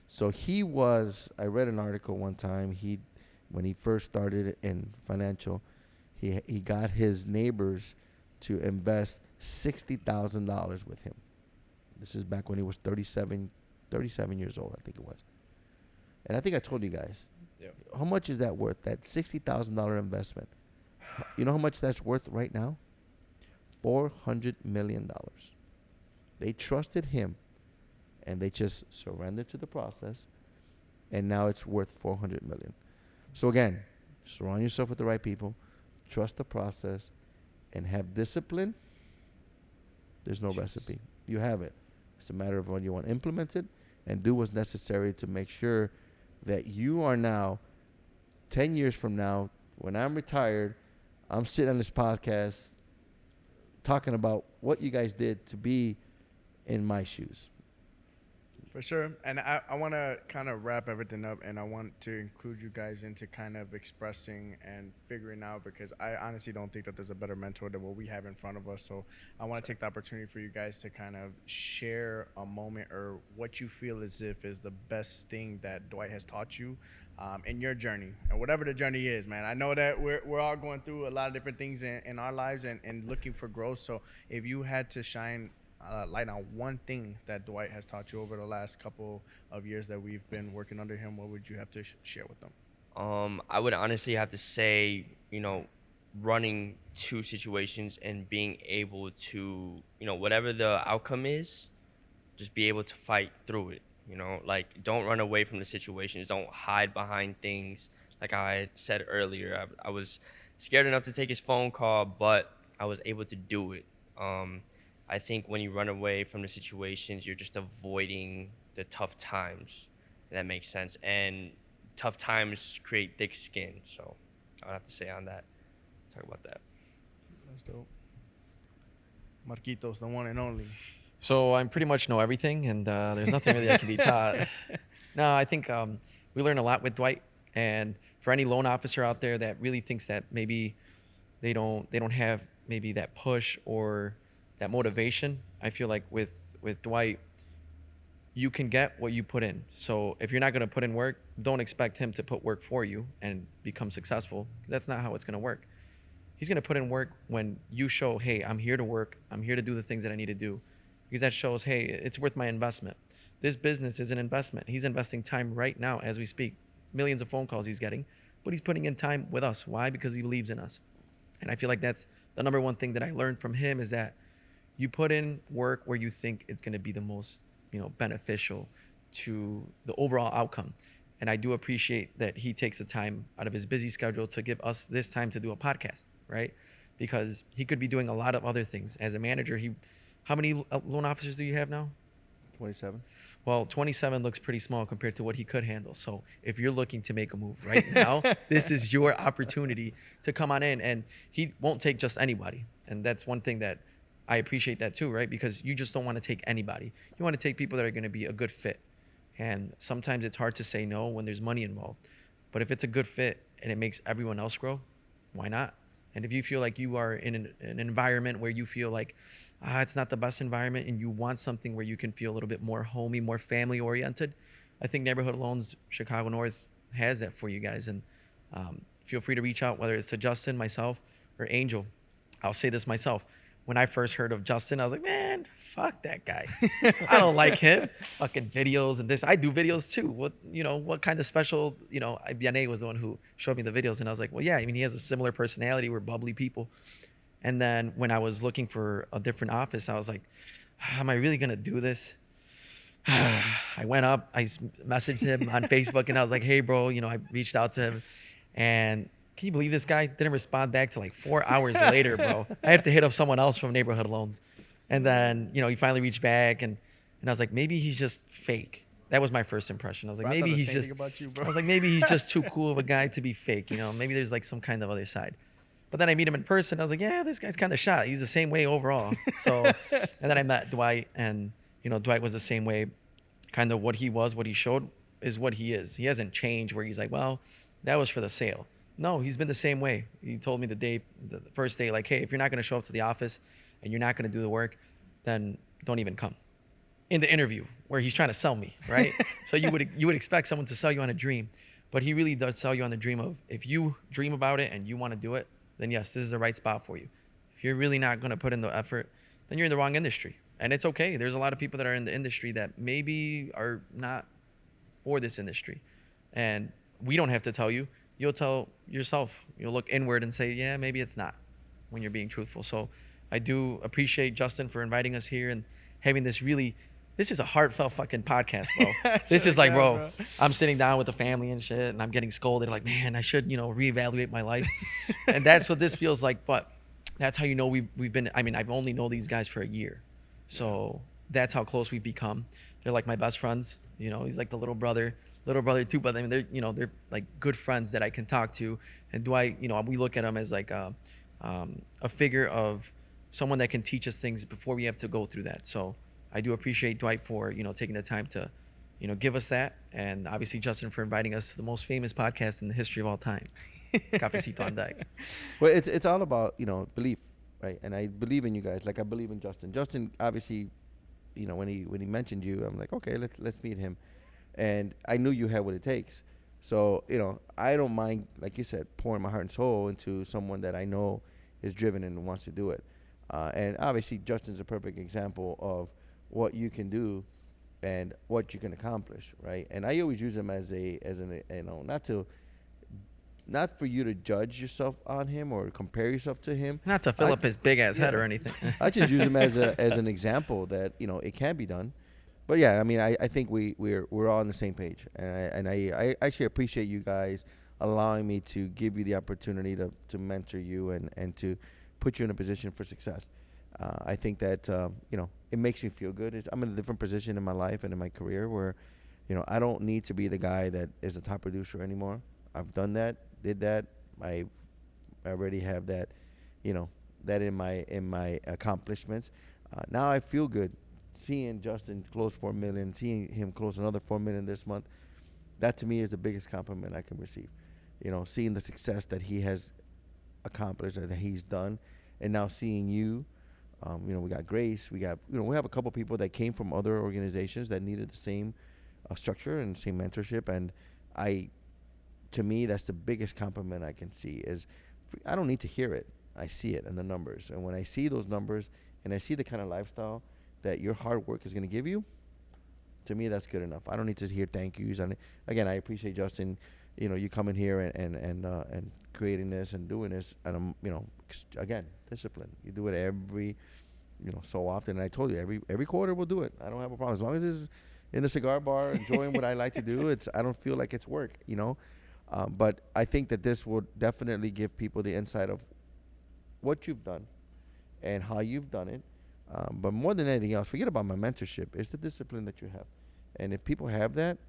So I read an article one time, when he first started in financial, he got his neighbors to invest $60,000 with him. This is back when he was 37 years old, I think it was. And I think I told you guys, how much is that worth, that $60,000 investment? You know how much that's worth right now? $400 million. They trusted him, and they just surrendered to the process, and now it's worth $400 million. So again, surround yourself with the right people, trust the process, and have discipline. There's no recipe. You have it. It's a matter of when you want to implement it and do what's necessary to make sure that you are now, 10 years from now, when I'm retired, I'm sitting on this podcast talking about what you guys did to be in my shoes. For sure. And I want to kind of wrap everything up, and I want to include you guys into kind of expressing and figuring out, because I honestly don't think that there's a better mentor than what we have in front of us. So I want to take the opportunity for you guys to kind of share a moment or what you feel as if is the best thing that Dwight has taught you in your journey, and whatever the journey is, man. I know that we're all going through a lot of different things in our lives and looking for growth. So if you had to shine light on one thing that Dwight has taught you over the last couple of years that we've been working under him, what would you have to share with them? I would honestly have to say, running to situations and being able to, whatever the outcome is, just be able to fight through it. Like, don't run away from the situations. Don't hide behind things. Like I had said earlier, I was scared enough to take his phone call, but I was able to do it. I think when you run away from the situations, you're just avoiding the tough times. If that makes sense. And tough times create thick skin. So I would have to say on that. Talk about that. That's dope. Marquitos, the one and only. So I pretty much know everything, and there's nothing really that can be taught. No, I think we learn a lot with Dwight. And for any loan officer out there that really thinks that maybe they don't have maybe that push or that motivation, I feel like with Dwight, you can get what you put in. So if you're not going to put in work, don't expect him to put work for you and become successful, because that's not how it's going to work. He's going to put in work when you show, hey, I'm here to work. I'm here to do the things that I need to do, because that shows, hey, it's worth my investment. This business is an investment. He's investing time right now as we speak. Millions of phone calls he's getting, but he's putting in time with us. Why? Because he believes in us. And I feel like that's the number one thing that I learned from him, is that you put in work where you think it's going to be the most, beneficial to the overall outcome. And I do appreciate that he takes the time out of his busy schedule to give us this time to do a podcast, right? Because he could be doing a lot of other things. As a manager, how many loan officers do you have now? 27. Well, 27 looks pretty small compared to what he could handle. So if you're looking to make a move right now, this is your opportunity to come on in. And he won't take just anybody. And that's one thing that I appreciate that too, right? Because you just don't want to take anybody. You want to take people that are going to be a good fit. And sometimes it's hard to say no when there's money involved. But if it's a good fit and it makes everyone else grow, why not? And if you feel like you are in an environment where you feel like it's not the best environment and you want something where you can feel a little bit more homey, more family oriented, I think Neighborhood Loans Chicago North has that for you guys. And feel free to reach out, whether it's to Justin, myself, or Angel. I'll say this myself. When I first heard of Justin, I was like, man, fuck that guy. I don't like him. Fucking videos and this. I do videos too. What kind of special, Vianney was the one who showed me the videos. And I was like, well, yeah, he has a similar personality. We're bubbly people. And then when I was looking for a different office, I was like, am I really going to do this? I went up, I messaged him on Facebook, and I was like, hey, bro, I reached out to him. And can you believe this guy didn't respond back till like 4 hours later, bro? I had to hit up someone else from Neighborhood Loans. And then, he finally reached back, and I was like, maybe he's just fake. That was my first impression. I was like, maybe he's just, I was like, maybe he's just too cool of a guy to be fake. Maybe there's like some kind of other side. But then I meet him in person. I was like, yeah, this guy's kind of shot. He's the same way overall. So, and then I met Dwight, and, Dwight was the same way. Kind of what he was, what he showed is what he is. He hasn't changed where he's like, well, that was for the sale. No, he's been the same way. He told me the first day, like, hey, if you're not going to show up to the office and you're not going to do the work, then don't even come. In the interview where he's trying to sell me, right? So you would expect someone to sell you on a dream, but he really does sell you on the dream of, if you dream about it and you want to do it, then yes, this is the right spot for you. If you're really not going to put in the effort, then you're in the wrong industry. And it's okay. There's a lot of people that are in the industry that maybe are not for this industry. And we don't have to tell you. You'll tell yourself. You'll look inward and say, yeah, maybe it's not, when you're being truthful. So I do appreciate Justin for inviting us here and having this is a heartfelt fucking podcast, bro. This is like, bro, I'm sitting down with the family and shit, and I'm getting scolded like, man, I should, reevaluate my life. And that's what this feels like. But that's how we've been, I've only known these guys for a year. So that's how close we've become. They're like my best friends. He's like the little brother too, but they're like good friends that I can talk to. And Dwight, we look at him as like a figure of someone that can teach us things before we have to go through that. So I do appreciate Dwight for, taking the time to, give us that. And obviously Justin for inviting us to the most famous podcast in the history of all time. Cafecito on Deck. Well, it's all about, belief, right? And I believe in you guys. Like I believe in Justin. Justin, obviously, when he mentioned you, I'm like, okay, let's meet him. And I knew you had what it takes. So, I don't mind, like you said, pouring my heart and soul into someone that I know is driven and wants to do it. And obviously, Justin's a perfect example of what you can do and what you can accomplish, right? And I always use him as not to not for you to judge yourself on him or compare yourself to him. Not to fill up his big ass head yeah. or anything. I just use him as an example that it can be done. But yeah, I mean, I think we're all on the same page, and I actually appreciate you guys allowing me to give you the opportunity to mentor you and to put you in a position for success. I think that it makes me feel good. I'm in a different position in my life and in my career where I don't need to be the guy that is a top producer anymore. I've done that, did that. I already have that, that in my accomplishments. Now I feel good seeing Justin close 4 million, seeing him close another 4 million this month. That to me is the biggest compliment I can receive. Seeing the success that he has accomplished and that he's done, and now seeing you. We got Grace. We got we have a couple people that came from other organizations that needed the same structure and same mentorship, and to me, that's the biggest compliment I can see. Is I don't need to hear it. I see it in the numbers, and when I see those numbers and I see the kind of lifestyle that your hard work is going to give you, to me, that's good enough. I don't need to hear thank yous. And again, I appreciate Justin. You coming here and creating this and doing this, and again, discipline. You do it every, so often. And I told you every quarter we'll do it. I don't have a problem as long as it's in the cigar bar enjoying what I like to do. I don't feel like it's work, But I think that this will definitely give people the insight of what you've done and how you've done it. But more than anything else, forget about my mentorship. It's the discipline that you have. And if people have that,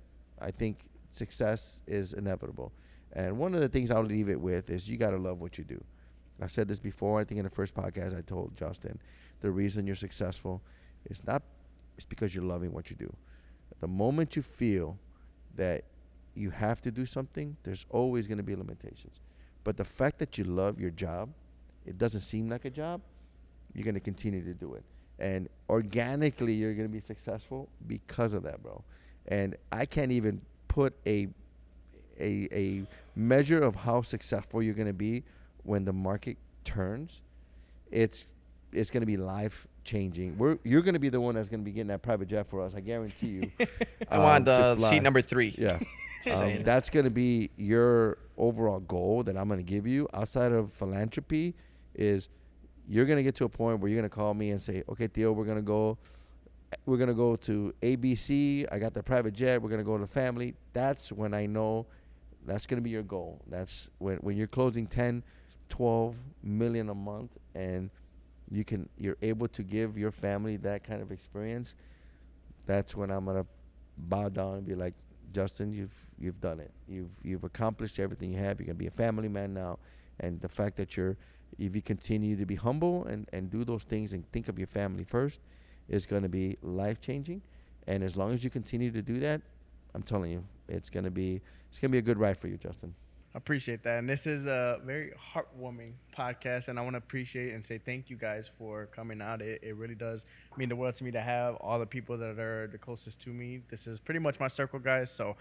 I think success is inevitable. And one of the things I'll leave it with is you got to love what you do. I've said this before. I think in the first podcast I told Justin, the reason you're successful is it's because you're loving what you do. The moment you feel that you have to do something, there's always going to be limitations. But the fact that you love your job, it doesn't seem like a job, you're going to continue to do it. And organically, you're going to be successful because of that, bro. And I can't even put a measure of how successful you're going to be when the market turns. It's going to be life changing. You're going to be the one that's going to be getting that private jet for us. I guarantee you. I want seat number 3. Yeah. Just saying. That's going to be your overall goal that I'm going to give you outside of philanthropy is you're going to get to a point where you're going to call me and say, okay, Theo, we're going to go to ABC. I got the private jet. We're going to go to family. That's when I know that's going to be your goal. That's when you're closing 10, 12 million a month and you're able to give your family that kind of experience. That's when I'm going to bow down and be like, Justin, you've done it. You've accomplished everything you have. You're going to be a family man now. And the fact that if you continue to be humble and do those things and think of your family first, is going to be life-changing. And as long as you continue to do that, I'm telling you, it's going to be a good ride for you, Justin. I appreciate that. And this is a very heartwarming podcast. And I want to appreciate and say thank you guys for coming out. It really does mean the world to me to have all the people that are the closest to me. This is pretty much my circle, guys. So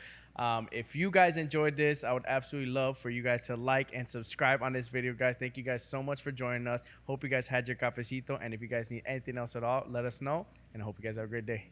if you guys enjoyed this, I would absolutely love for you guys to like and subscribe on this video, guys. Thank you guys so much for joining us. Hope you guys had your cafecito. And if you guys need anything else at all, let us know. And I hope you guys have a great day.